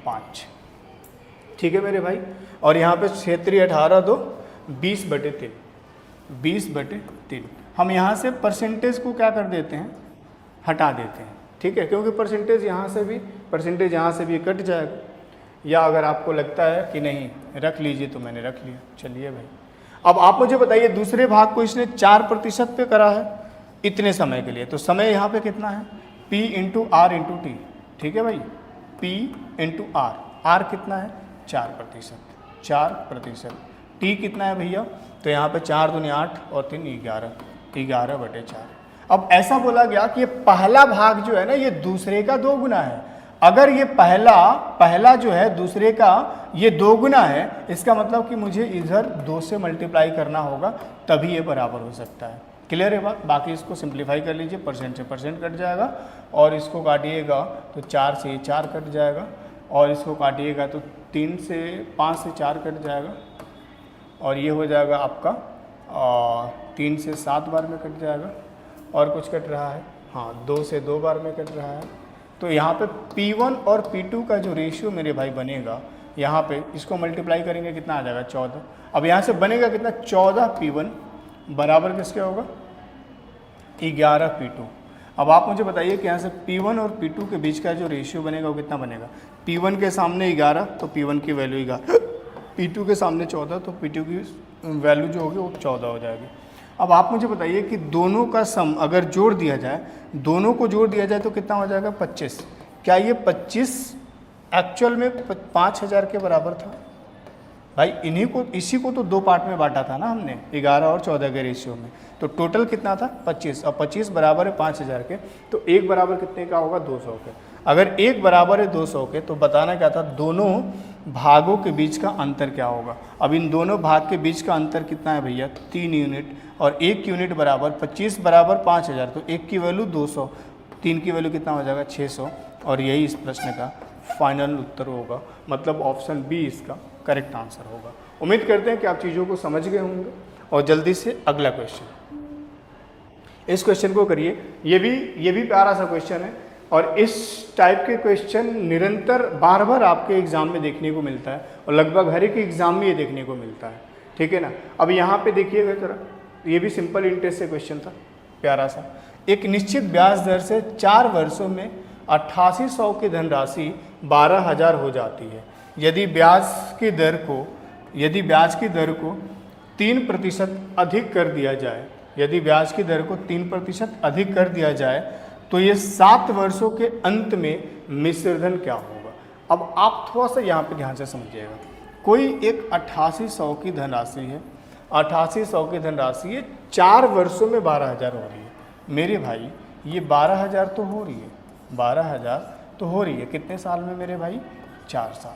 5, ठीक है मेरे भाई। और यहाँ पे क्षेत्रीय 18 दो 20 बटे 3। हम यहाँ से परसेंटेज को क्या कर देते हैं, हटा देते हैं, ठीक है, क्योंकि परसेंटेज यहाँ से भी कट जाएगा। या अगर आपको लगता है कि नहीं रख लीजिए तो मैंने रख लिया, चलिए भाई। अब आप मुझे बताइए दूसरे भाग को इसने 4% पे करा है इतने समय के लिए, तो समय यहाँ पे कितना है, P into R into T, ठीक है भाई, P इंटू आर कितना है 4%, टी कितना है भैया, तो यहाँ पे 4 दूनी 8 और 3 11 बटे 4। अब ऐसा बोला गया कि ये पहला भाग जो है ना ये दूसरे का 2 गुना है। अगर ये पहला जो है दूसरे का ये 2 गुना है, इसका मतलब कि मुझे इधर 2 से मल्टीप्लाई करना होगा तभी ये बराबर हो सकता है। क्लियर है बात। बाकी इसको सिंप्लीफाई कर लीजिए, परसेंट से परसेंट कट जाएगा और इसको काटिएगा तो 4 से 4 कट जाएगा और इसको काटिएगा तो 5 से 4 कट जाएगा और ये हो जाएगा आपका 3 से 7 बार में कट जाएगा और कुछ कट रहा है, हाँ 2 से 2 बार में कट रहा है। तो यहाँ पे P1 और P2 का जो रेशियो मेरे भाई बनेगा, यहाँ पे इसको मल्टीप्लाई करेंगे कितना आ जाएगा 14। अब यहाँ से बनेगा कितना 14 P1 बराबर किसके होगा 11 P2। अब आप मुझे बताइए कि यहाँ से P1 और P2 के बीच का जो रेशियो बनेगा वो कितना बनेगा, P1 के सामने 11 तो P1 की वैल्यू 11, P2 के सामने 14 तो P2 की वैल्यू जो होगी वो 14 हो जाएगी। अब आप मुझे बताइए कि दोनों का सम अगर जोड़ दिया जाए, दोनों को जोड़ दिया जाए तो कितना हो जाएगा 25। क्या ये 25 एक्चुअल में 5000 के बराबर था भाई? इसी को तो 2 पार्ट में बांटा था ना हमने 11 और 14 के रेशियो में, तो टोटल कितना था 25 और 25 बराबर है 5000 के, तो एक बराबर कितने का होगा 200 के। अगर एक बराबर है 200 के तो बताना क्या था, दोनों भागों के बीच का अंतर क्या होगा। अब इन दोनों भाग के बीच का अंतर कितना है भैया 3 यूनिट, और 1 यूनिट बराबर 25 बराबर 5000, तो 1 की वैल्यू 200, 3 की वैल्यू कितना हो जाएगा 600, और यही इस प्रश्न का फाइनल उत्तर होगा, मतलब ऑप्शन बी इसका करेक्ट आंसर होगा। उम्मीद करते हैं कि आप चीज़ों को समझ गए होंगे और जल्दी से अगला क्वेश्चन, इस क्वेश्चन को करिए। ये भी प्यारा सा क्वेश्चन है और इस टाइप के क्वेश्चन निरंतर बार बार आपके एग्जाम में देखने को मिलता है और लगभग हर एक एग्जाम में ये देखने को मिलता है, ठीक है ना। अब यहाँ पे देखिएगा जरा, ये भी सिंपल इंटरेस्ट से क्वेश्चन था प्यारा सा। एक निश्चित ब्याज दर से 4 वर्षों में 8800 की धनराशि 12000 हो जाती है। यदि ब्याज की दर को 3% अधिक कर दिया जाए, यदि ब्याज की दर को 3% अधिक कर दिया जाए तो ये 7 वर्षों के अंत में मिश्रधन क्या होगा। अब आप थोड़ा सा यहाँ पे ध्यान से समझिएगा, कोई एक 8800 की धनराशि है, 8800 की धनराशि ये 4 वर्षों में 12000 हो रही है। मेरे भाई ये 12000 तो हो रही है, 12000 तो हो रही है कितने साल में मेरे भाई 4 साल।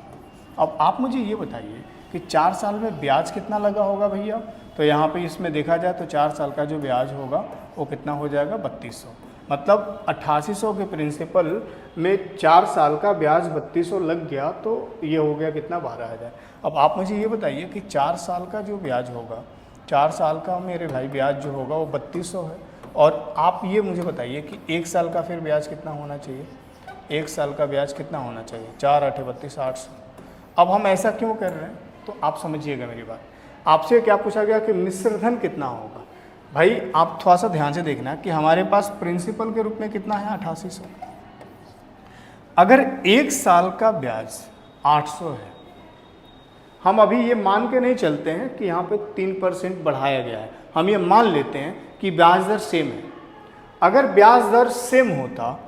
अब आप मुझे ये बताइए कि 4 साल में ब्याज कितना लगा होगा भैया, तो यहाँ पे इसमें देखा जाए तो 4 साल का जो ब्याज होगा वो कितना हो जाएगा 3200, मतलब 8800 के प्रिंसिपल में 4 साल का ब्याज 3200 लग गया, तो ये हो गया कितना 12000। अब आप मुझे ये बताइए कि 4 साल का जो ब्याज होगा, 4 साल का मेरे भाई ब्याज जो होगा वो 3200 है, और आप ये मुझे बताइए कि 1 साल का फिर ब्याज कितना होना चाहिए, 1 साल का ब्याज कितना होना चाहिए 4 8 32 800। अब हम ऐसा क्यों कर रहे हैं, तो आप समझिएगा मेरी बात। आपसे क्या पूछा गया कि मिश्रधन कितना होगा। भाई आप थोड़ा सा ध्यान से देखना कि हमारे पास प्रिंसिपल के रूप में कितना है 8800, अगर 1 साल का ब्याज 800 है, हम अभी ये मान के नहीं चलते हैं कि यहाँ पे 3% बढ़ाया गया है, हम ये मान लेते हैं कि ब्याज दर सेम है। अगर ब्याज दर सेम होता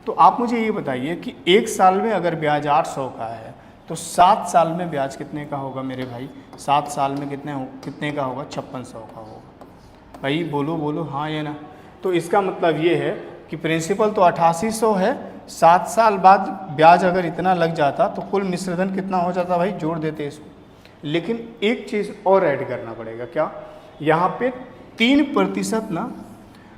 तो आप मुझे ये बताइए कि 1 साल में अगर ब्याज 800 का है तो 7 साल में ब्याज कितने का होगा मेरे भाई, 7 साल में कितने का होगा 5600 का होगा। भाई बोलो बोलो हाँ या ना। तो इसका मतलब ये है कि प्रिंसिपल तो 8800 है, 7 साल बाद ब्याज अगर इतना लग जाता तो कुल मिश्रधन कितना हो जाता भाई, जोड़ देते इसको। लेकिन एक चीज़ और ऐड करना पड़ेगा, क्या, यहाँ पे 3% ना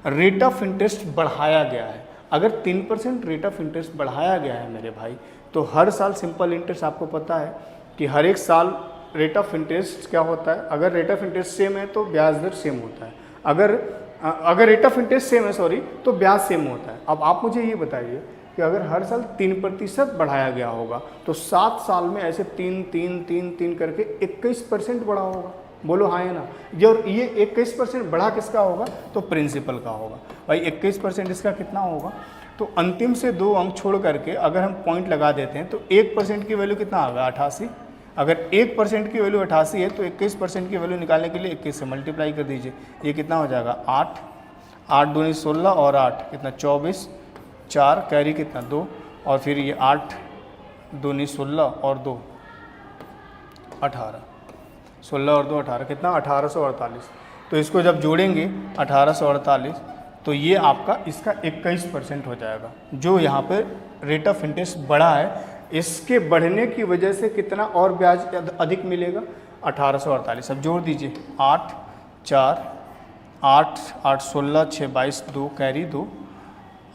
रेट ऑफ इंटरेस्ट बढ़ाया गया है। अगर 3% रेट ऑफ इंटरेस्ट बढ़ाया गया है मेरे भाई, तो हर साल सिंपल इंटरेस्ट आपको पता है कि हर एक साल रेट ऑफ इंटरेस्ट क्या होता है, अगर रेट ऑफ इंटरेस्ट सेम है तो ब्याज दर सेम होता है, अगर रेट ऑफ इंटरेस्ट सेम है सॉरी तो ब्याज सेम होता है। अब आप मुझे ये बताइए कि अगर हर साल 3% बढ़ाया गया होगा तो 7 साल में ऐसे 3 करके 21% बढ़ा होगा। बोलो हाँ या ना। ये 21% बढ़ा किसका होगा, तो प्रिंसिपल का होगा। भाई 21% इसका कितना होगा, तो अंतिम से 2 अंक छोड़ करके अगर हम पॉइंट लगा देते हैं तो 1% की वैल्यू कितना आ गया, 88। अगर 1% की वैल्यू 88 है तो 21% की वैल्यू निकालने के लिए 21 से मल्टीप्लाई कर दीजिए। ये कितना हो जाएगा, 8 दूनी 16 और 8 कितना 24, 4 कैरी कितना 2, और फिर ये 8 दूनी 16 और 2 18, 16 और 2 18 कितना 1848। तो इसको जब जोड़ेंगे 1848 तो ये आपका इसका 21% हो जाएगा। जो यहाँ पर रेट ऑफ इंटरेस्ट बढ़ा है, इसके बढ़ने की वजह से कितना और ब्याज अधिक मिलेगा, 1848। अब जोड़ दीजिए 8 4 8 8 16 6 22 2 कैरी 2,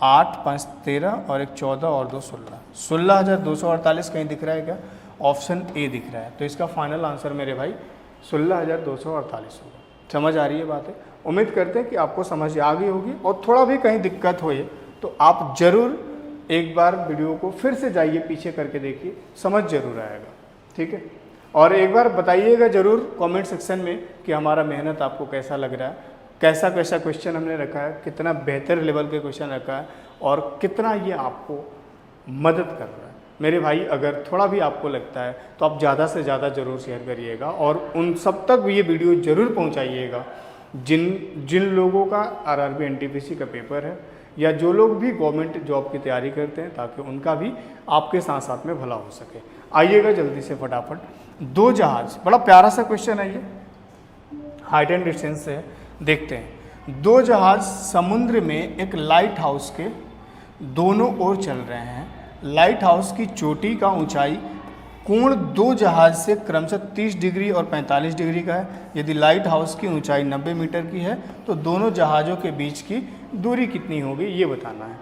8 5 13 और 1 14 और 2 16, 16,248 कहीं दिख रहा है क्या, ऑप्शन ए दिख रहा है। तो इसका फाइनल आंसर मेरे भाई 16,248 होगा। समझ आ रही है बातें। उम्मीद करते हैं कि आपको समझ आ गई होगी, और थोड़ा भी कहीं दिक्कत हो तो आप ज़रूर एक बार वीडियो को फिर से जाइए, पीछे करके देखिए, समझ जरूर आएगा। ठीक है, और एक बार बताइएगा ज़रूर कमेंट सेक्शन में कि हमारा मेहनत आपको कैसा लग रहा है, कैसा कैसा क्वेश्चन हमने रखा है, कितना बेहतर लेवल के क्वेश्चन रखा है, और कितना ये आपको मदद कर रहा है। मेरे भाई अगर थोड़ा भी आपको लगता है तो आप ज़्यादा से ज़्यादा ज़रूर शेयर करिएगा, और उन सब तक ये वीडियो ज़रूर पहुँचाइएगा जिन लोगों का RRB NTPC का पेपर है, या जो लोग भी गवर्नमेंट जॉब की तैयारी करते हैं, ताकि उनका भी आपके साथ साथ में भला हो सके। आइएगा जल्दी से फटाफट। 2 जहाज, बड़ा प्यारा सा क्वेश्चन है ये, हाइट एंड डिस्टेंस से है, देखते हैं। 2 जहाज समुद्र में एक लाइट हाउस के दोनों ओर चल रहे हैं। लाइट हाउस की चोटी का ऊंचाई कोण 2 जहाज से क्रमशः 30 डिग्री और 45 डिग्री का है। यदि लाइट हाउस की ऊंचाई 90 मीटर की है तो दोनों जहाज़ों के बीच की दूरी कितनी होगी, ये बताना है।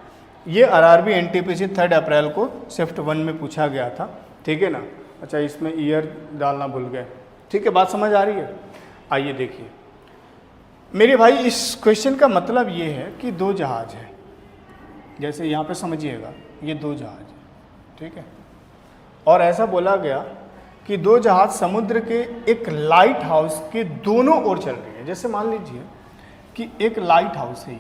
ये RRB NTPC 3 अप्रैल को शिफ्ट 1 में पूछा गया था। ठीक है ना। अच्छा, इसमें ईयर डालना भूल गए। ठीक है, बात समझ आ रही है। आइए देखिए मेरे भाई, इस क्वेश्चन का मतलब ये है कि 2 जहाज हैं, जैसे यहाँ पे समझिएगा, ये 2 जहाज हैं। ठीक है, और ऐसा बोला गया कि 2 जहाज समुद्र के एक लाइट हाउस के दोनों ओर चल रही है। जैसे मान लीजिए कि एक लाइट हाउस है,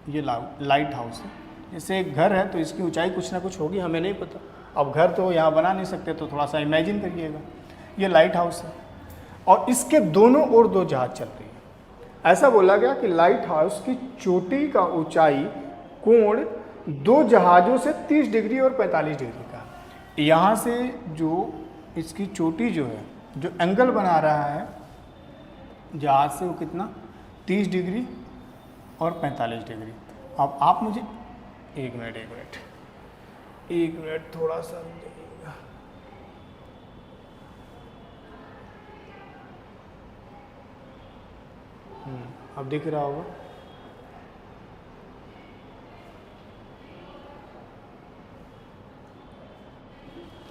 ये लाइट हाउस है। जैसे एक घर है तो इसकी ऊंचाई कुछ ना कुछ होगी, हमें नहीं पता। अब घर तो यहाँ बना नहीं सकते, तो थोड़ा सा इमेजिन करिएगा। ये लाइट हाउस है और इसके दोनों ओर 2 जहाज चल रही है। ऐसा बोला गया कि लाइट हाउस की चोटी का ऊंचाई कोण 2 जहाज़ों से 30 डिग्री और 45 डिग्री का। यहाँ से जो इसकी चोटी जो है, जो एंगल बना रहा है जहाज से, वो कितना 30 डिग्री और 45 डिग्री। अब आप मुझे एक मिनट थोड़ा सा रुकिएगा। अब दिख रहा होगा।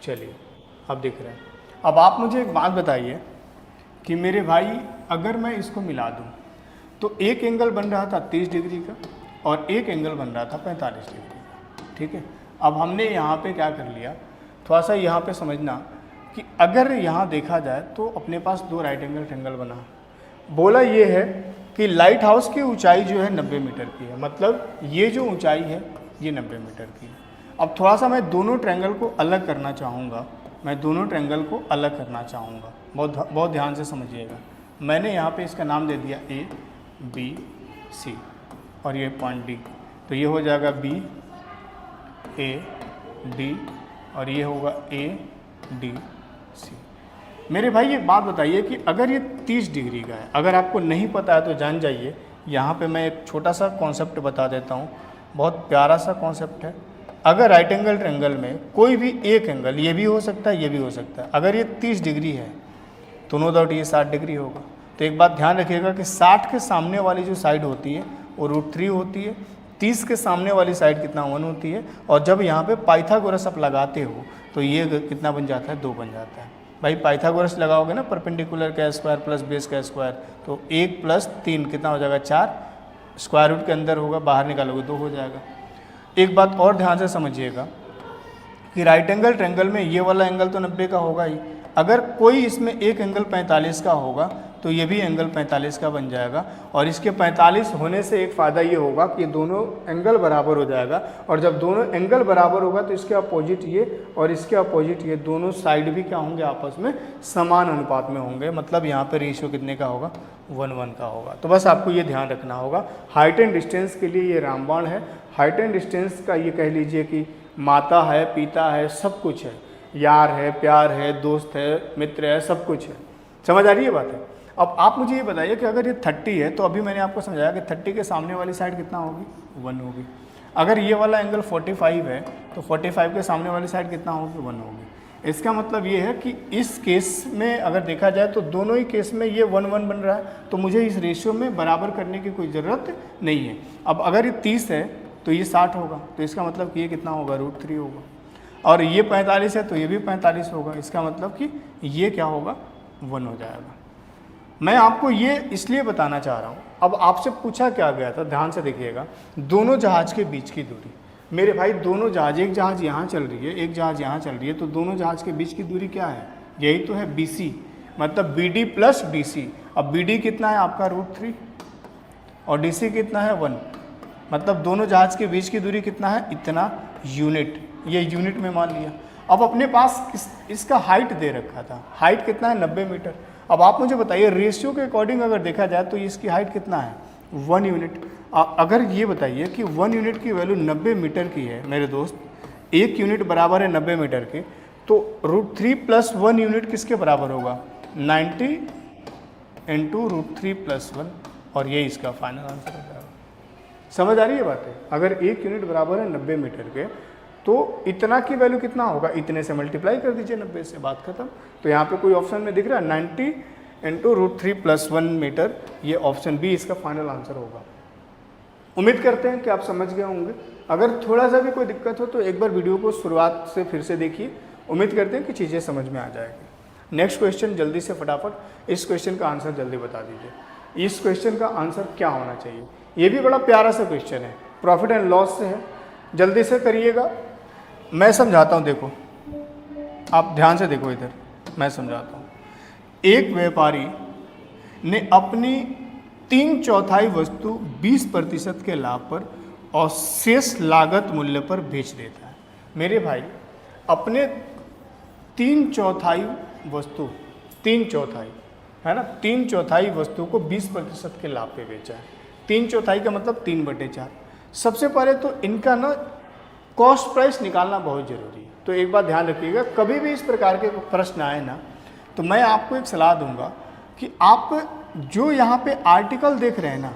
चलिए, अब दिख रहा है। अब आप मुझे एक बात बताइए कि मेरे भाई अगर मैं इसको मिला दूं तो एक एंगल बन रहा था 30 डिग्री का और एक एंगल बन रहा था 45 डिग्री का। ठीक है, अब हमने यहाँ पे क्या कर लिया, थोड़ा सा यहाँ पे समझना कि अगर यहाँ देखा जाए तो अपने पास 2 राइट एंगल ट्रायंगल बना। बोला ये है कि लाइट हाउस की ऊंचाई जो है 90 मीटर की है, मतलब ये जो ऊंचाई है ये 90 मीटर की है। अब थोड़ा सा मैं दोनों ट्रायंगल को अलग करना चाहूँगा, बहुत ध्यान से समझिएगा। मैंने यहाँ पे इसका नाम दे दिया A B C और ये पॉइंट D, तो ये हो जाएगा B A D और ये होगा A D C। मेरे भाई एक बात बताइए कि अगर ये 30 डिग्री का है, अगर आपको नहीं पता है तो जान जाइए। यहाँ पे मैं एक छोटा सा कॉन्सेप्ट बता देता हूँ, बहुत प्यारा सा कॉन्सेप्ट है। अगर राइट एंगल ट्रायंगल में कोई भी एक एंगल, ये भी हो सकता है ये भी हो सकता है, अगर ये 30 डिग्री है तो नो डाउट ये 60 डिग्री होगा। तो एक बात ध्यान रखिएगा कि 60 के सामने वाली जो साइड होती है वो √3 होती है, 30 के सामने वाली साइड कितना 1 होती है, और जब यहाँ पे पाइथागोरस आप लगाते हो तो ये कितना बन जाता है, 2 बन जाता है। भाई पाइथागोरस लगाओगे ना, परपेंडिकुलर का स्क्वायर प्लस बेस का स्क्वायर, तो 1 + 3 कितना हो जाएगा 4, स्क्वायर रूट के अंदर होगा, बाहर निकालोगे 2 हो जाएगा। एक बात और ध्यान से समझिएगा कि राइट एंगल ट्रायंगल में ये वाला एंगल तो 90 का होगा ही, अगर कोई इसमें एक एंगल 45 का होगा तो ये भी एंगल 45 का बन जाएगा। और इसके 45 होने से एक फ़ायदा ये होगा कि दोनों एंगल बराबर हो जाएगा, और जब दोनों एंगल बराबर होगा तो इसके अपोजिट ये और इसके अपोजिट ये दोनों साइड भी क्या होंगे, आपस में समान अनुपात में होंगे। मतलब यहाँ पे रेशियो कितने का होगा, 1:1 का होगा। तो बस आपको ये ध्यान रखना होगा। हाइट एंड डिस्टेंस के लिए ये रामबाण है। हाइट एंड डिस्टेंस का ये कह लीजिए कि माता है, पिता है, सब कुछ है, यार है, प्यार है, दोस्त है, मित्र है, सब कुछ है। समझ आ रही है बात है। अब आप मुझे ये बताइए कि अगर ये 30 है तो अभी मैंने आपको समझाया कि 30 के सामने वाली साइड कितना होगी, 1 होगी। अगर ये वाला एंगल 45 है तो 45 के सामने वाली साइड कितना होगी, 1 होगी। इसका मतलब ये है कि इस केस में अगर देखा जाए तो दोनों ही केस में ये 1:1 बन रहा है, तो मुझे इस रेशियो में बराबर करने की कोई ज़रूरत नहीं है। अब अगर ये 30 है तो ये 60 होगा, तो इसका मतलब कि ये कितना होगा, √3 होगा। और ये 45 है तो ये भी 45 होगा, इसका मतलब कि ये क्या होगा, 1 हो जाएगा। मैं आपको ये इसलिए बताना चाह रहा हूँ। अब आपसे पूछा क्या गया था, ध्यान से देखिएगा, दोनों जहाज के बीच की दूरी। मेरे भाई दोनों जहाज, एक जहाज यहाँ चल रही है, एक जहाज यहाँ चल रही है, तो दोनों जहाज के बीच की दूरी क्या है, यही तो है BC, मतलब BD + DC। अब BD कितना है आपका, √3, और DC कितना है, 1। मतलब दोनों जहाज के बीच की दूरी कितना है, इतना यूनिट। ये यूनिट में मान लिया। अब अपने पास इसका हाइट दे रखा था, हाइट कितना है, 90 मीटर। अब आप मुझे बताइए रेशियो के अकॉर्डिंग अगर देखा जाए तो इसकी हाइट कितना है, 1 यूनिट। अगर ये बताइए कि 1 यूनिट की वैल्यू 90 मीटर की है मेरे दोस्त, 1 यूनिट बराबर है 90 मीटर के, तो √3 + 1 यूनिट किसके बराबर होगा, 90 × √3 + 1, और ये इसका फाइनल आंसर हो जाएगा। समझ आ रही है बात है। अगर 1 यूनिट बराबर है 90 मीटर के तो इतना की वैल्यू कितना होगा, इतने से मल्टीप्लाई कर दीजिए 90 से, बात खत्म। तो यहाँ पे कोई ऑप्शन में दिख रहा है 90 × √3 + 1 मीटर, ये ऑप्शन बी इसका फाइनल आंसर होगा। उम्मीद करते हैं कि आप समझ गए होंगे। अगर थोड़ा सा भी कोई दिक्कत हो तो एक बार वीडियो को शुरुआत से फिर से देखिए। उम्मीद करते हैं कि चीज़ें समझ में आ जाएगी। नेक्स्ट क्वेश्चन जल्दी से फटाफट, इस क्वेश्चन का आंसर जल्दी बता दीजिए। इस क्वेश्चन का आंसर क्या होना चाहिए, ये भी बड़ा प्यारा सा क्वेश्चन है, प्रॉफिट एंड लॉस से है, जल्दी से करिएगा। मैं समझाता हूँ, देखो आप ध्यान से देखो इधर, मैं समझाता हूँ। एक व्यापारी ने अपनी 3/4 वस्तु 20% के लाभ पर और शेष लागत मूल्य पर बेच देता है। मेरे भाई अपने 3/4 वस्तु, 3/4 है ना, 3/4 वस्तु को 20% के लाभ पे बेचा है। 3/4 का मतलब 3/4। सबसे पहले तो इनका ना कॉस्ट प्राइस निकालना बहुत ज़रूरी है। तो एक बात ध्यान रखिएगा, कभी भी इस प्रकार के प्रश्न आए ना तो मैं आपको एक सलाह दूंगा कि आप जो यहाँ पे आर्टिकल देख रहे हैं ना,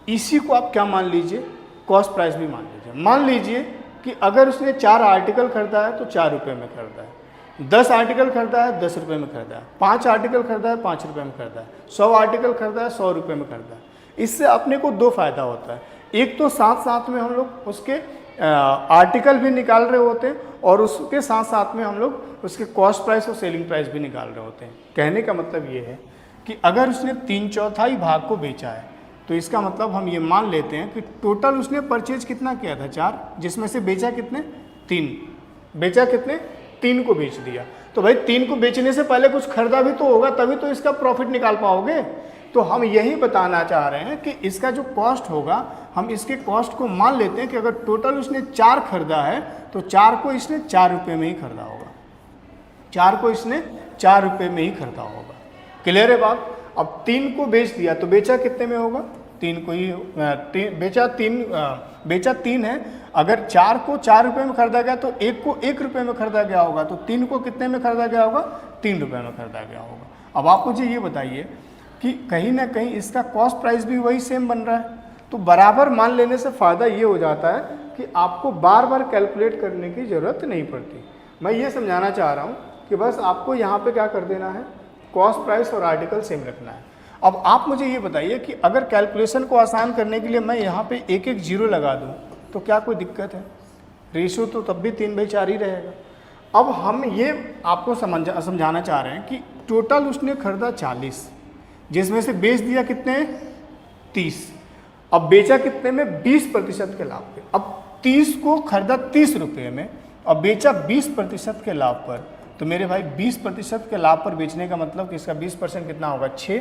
इसी को आप क्या मान लीजिए, कॉस्ट प्राइस भी मान लीजिए। मान लीजिए कि अगर उसने 4 आर्टिकल खरीदा है तो 4 रुपये में खरीदा है, 10 आर्टिकल खरीदा है 10 रुपये में खरीदा है, 5 आर्टिकल खरीदा है 5 रुपये में खरीदा है, 100 आर्टिकल खरीदा है 100 रुपये में खरीदा है। इससे अपने को 2 फायदा होता है। एक तो साथ साथ में हम लोग उसके आर्टिकल भी निकाल रहे होते हैं, और उसके साथ साथ में हम लोग उसके कॉस्ट प्राइस और सेलिंग प्राइस भी निकाल रहे होते हैं। कहने का मतलब ये है कि अगर उसने 3/4 भाग को बेचा है तो इसका मतलब हम ये मान लेते हैं कि टोटल उसने परचेज कितना किया था, 4, जिसमें से बेचा कितने, 3। बेचा कितने, 3 को बेच दिया। तो भाई 3 को बेचने से पहले कुछ खरीदा भी तो होगा, तभी तो इसका प्रॉफिट निकाल पाओगे। तो हम यही बताना चाह रहे हैं कि इसका जो कॉस्ट होगा, हम इसके कॉस्ट को मान लेते हैं कि अगर टोटल उसने 4 खरीदा है तो 4 को इसने 4 रुपये में ही खरीदा होगा, 4 को इसने 4 रुपये में ही खरीदा होगा। क्लियर है बात। अब 3 को बेच दिया तो बेचा कितने में होगा, 3 को ही बेचा 3 है। अगर 4 को 4 रुपये में खरीदा गया तो 1 को 1 रुपये में खरीदा गया होगा, तो 3 को कितने में खरीदा गया होगा, 3 रुपये में खरीदा गया होगा। अब आप मुझे ये बताइए कि कहीं ना कहीं इसका कॉस्ट प्राइस भी वही सेम बन रहा है, तो बराबर मान लेने से फ़ायदा ये हो जाता है कि आपको बार बार कैलकुलेट करने की ज़रूरत नहीं पड़ती। मैं ये समझाना चाह रहा हूँ कि बस आपको यहाँ पे क्या कर देना है, कॉस्ट प्राइस और आर्टिकल सेम रखना है। अब आप मुझे ये बताइए कि अगर कैलकुलेशन को आसान करने के लिए मैं यहाँ पे एक एक जीरो लगा दूँ तो क्या कोई दिक्कत है? रेशियो तो तब भी 3/4 ही रहेगा। अब हम ये आपको समझाना चाह रहे हैं कि टोटल उसने खरीदा 40, जिसमें से बेच दिया कितने, 30। अब बेचा कितने में, 20% के लाभ पे। अब 30 को खरीदा 30 रुपये में और बेचा 20% के लाभ पर, तो मेरे भाई 20% के लाभ पर बेचने का मतलब कि इसका 20% कितना होगा, 6।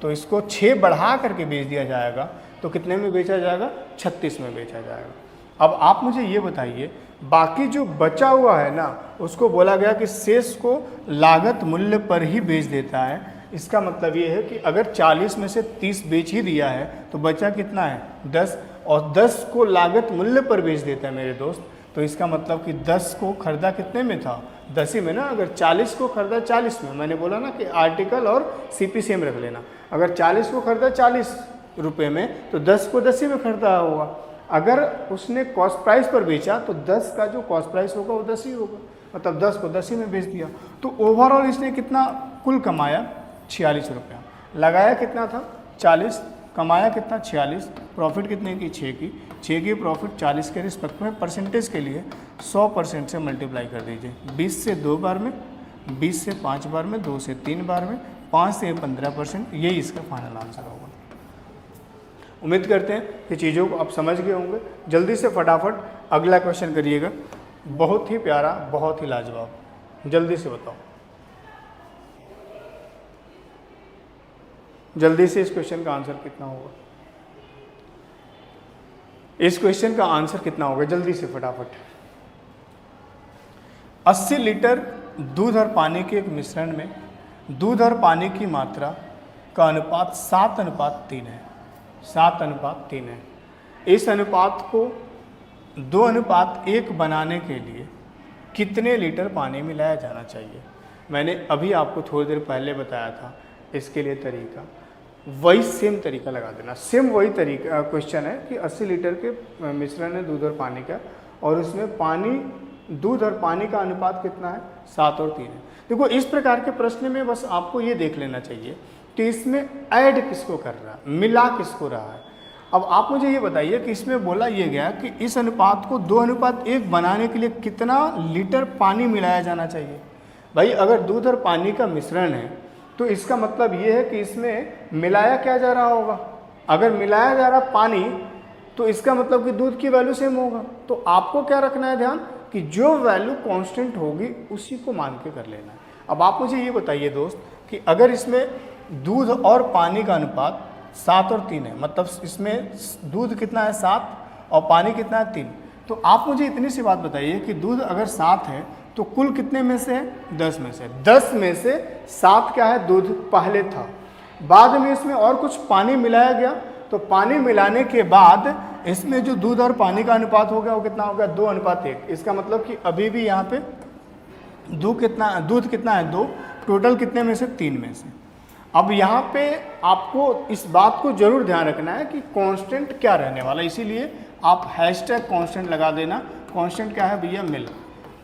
तो इसको 6 बढ़ा करके बेच दिया जाएगा, तो कितने में बेचा जाएगा, 36 में बेचा जाएगा। अब आप मुझे ये बताइए, बाकी जो बचा हुआ है ना, उसको बोला गया कि शेष को लागत मूल्य पर ही बेच देता है। इसका मतलब ये है कि अगर 40 में से 30 बेच ही दिया है तो बचा कितना है, 10, और 10 को लागत मूल्य पर बेच देता है मेरे दोस्त। तो इसका मतलब कि 10 को खरीदा कितने में था, 10 ही में ना। अगर 40 को खरीदा 40 में, मैंने बोला ना कि आर्टिकल और सीपी सेम रख लेना। अगर 40 को खरीदा 40 रुपये में तो 10 को 10 ही में खरीदा होगा। अगर उसने कॉस्ट प्राइस पर बेचा तो 10 का जो कॉस्ट प्राइस होगा वो 10 ही होगा, मतलब 10 को 10 ही में बेच दिया। तो ओवरऑल इसने कितना कुल कमाया, 46 रुपया। लगाया कितना था, 40, कमाया कितना, 46। प्रॉफिट कितने की, 6 की प्रॉफिट 40 के रिस्पेक्ट में परसेंटेज के लिए 100% से मल्टीप्लाई कर दीजिए। 20 से 2 बार में, 20 से 5 बार में, 2 से 3 बार में, 5 से 15%, यही इसका फाइनल आंसर होगा। उम्मीद करते हैं कि चीज़ों को आप समझ गए होंगे। जल्दी से फटाफट अगला क्वेश्चन करिएगा, बहुत ही प्यारा, बहुत ही लाजवाब। जल्दी से बताओ, जल्दी से इस क्वेश्चन का आंसर कितना होगा, इस क्वेश्चन का आंसर कितना होगा, जल्दी से फटाफट। 80 लीटर दूध और पानी के एक मिश्रण में दूध और पानी की मात्रा का अनुपात 7:3 है। 7:3 है। इस अनुपात को 2:1 बनाने के लिए कितने लीटर पानी मिलाया जाना चाहिए? मैंने अभी आपको थोड़ी देर पहले बताया था इसके लिए तरीका, वही सेम तरीका लगा देना। सेम वही तरीका क्वेश्चन है कि 80 लीटर के मिश्रण है दूध और पानी का, और उसमें दूध और पानी का अनुपात कितना है, 7 और 3 है। देखो, इस प्रकार के प्रश्न में बस आपको ये देख लेना चाहिए कि इसमें ऐड किसको कर रहा है, मिला किसको रहा है। अब आप मुझे ये बताइए कि इसमें बोला ये गया कि इस अनुपात को 2:1 बनाने के लिए कितना लीटर पानी मिलाया जाना चाहिए। भाई, अगर दूध और पानी का मिश्रण है तो इसका मतलब ये है कि इसमें मिलाया क्या जा रहा होगा। अगर मिलाया जा रहा पानी तो इसका मतलब कि दूध की वैल्यू सेम होगा। तो आपको क्या रखना है ध्यान, कि जो वैल्यू कांस्टेंट होगी उसी को मान के कर लेना है। अब आप मुझे ये बताइए दोस्त कि अगर इसमें दूध और पानी का अनुपात 7 और 3 है, मतलब इसमें दूध कितना है, 7, और पानी कितना है, 3। तो आप मुझे इतनी सी बात बताइए कि दूध अगर 7 है तो कुल कितने में से है, 10 में से। 10 में से 7 क्या है, दूध पहले था, बाद में इसमें और कुछ पानी मिलाया गया, तो पानी मिलाने के बाद इसमें जो दूध और पानी का अनुपात हो गया वो कितना हो गया, 2:1। इसका मतलब कि अभी भी यहाँ पे दूध कितना है, 2, टोटल कितने में से, 3 में से। अब यहाँ पे आपको इस बात को जरूर ध्यान रखना है कि कांस्टेंट क्या रहने वाला, इसीलिए आप #कांस्टेंट लगा देना। कांस्टेंट क्या है भैया, मिल्क।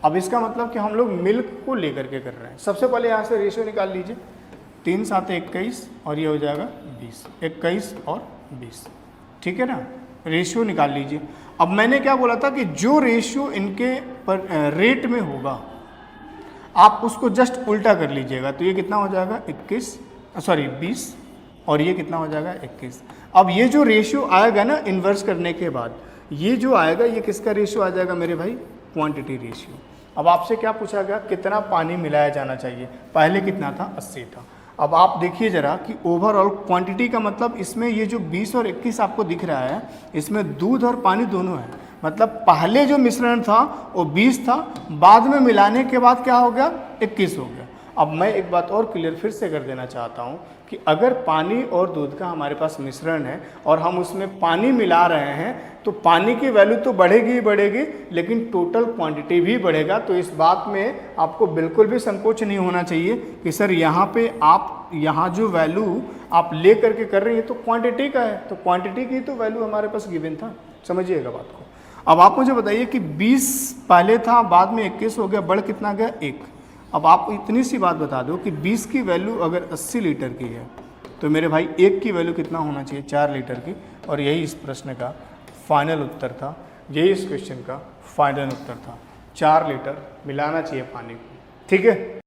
अब इसका मतलब कि हम लोग मिल्क को लेकर के कर रहे हैं। सबसे पहले यहाँ से रेशियो निकाल लीजिए, 3 7 21 और ये हो जाएगा 20, 21 और 20, ठीक है ना। रेशियो निकाल लीजिए। अब मैंने क्या बोला था कि जो रेशियो इनके पर रेट में होगा आप उसको जस्ट उल्टा कर लीजिएगा, तो ये कितना हो जाएगा, 20, और ये कितना हो जाएगा, 21। अब ये जो रेशियो आएगा ना इन्वर्स करने के बाद, ये जो आएगा ये किसका रेशियो आ जाएगा मेरे भाई, क्वांटिटी रेशियो। अब आपसे क्या पूछा गया, कितना पानी मिलाया जाना चाहिए, पहले कितना था, 80 था। अब आप देखिए जरा कि ओवरऑल क्वांटिटी का मतलब इसमें ये जो 20 और 21 आपको दिख रहा है, इसमें दूध और पानी दोनों है। मतलब पहले जो मिश्रण था वो 20 था, बाद में मिलाने के बाद क्या हो गया, 21 हो गया। अब मैं एक बात और क्लियर फिर से कर देना चाहता हूँ कि अगर पानी और दूध का हमारे पास मिश्रण है और हम उसमें पानी मिला रहे हैं तो पानी की वैल्यू तो बढ़ेगी ही बढ़ेगी, लेकिन टोटल क्वांटिटी भी बढ़ेगा। तो इस बात में आपको बिल्कुल भी संकोच नहीं होना चाहिए कि सर यहाँ पे आप यहाँ जो वैल्यू आप ले करके कर रही हैं तो क्वांटिटी का है, तो क्वांटिटी की तो वैल्यू हमारे पास गिवन था, समझिएगा बात को। अब आप मुझे बताइए कि 20 पहले था, बाद में 21 हो गया, बढ़ कितना गया 1। अब आप इतनी सी बात बता दो कि 20 की वैल्यू अगर 80 लीटर की है तो मेरे भाई 1 की वैल्यू कितना होना चाहिए, 4 लीटर की। और यही इस प्रश्न का फाइनल उत्तर था, यही इस क्वेश्चन का फाइनल उत्तर था, 4 लीटर मिलाना चाहिए पानी को। ठीक है।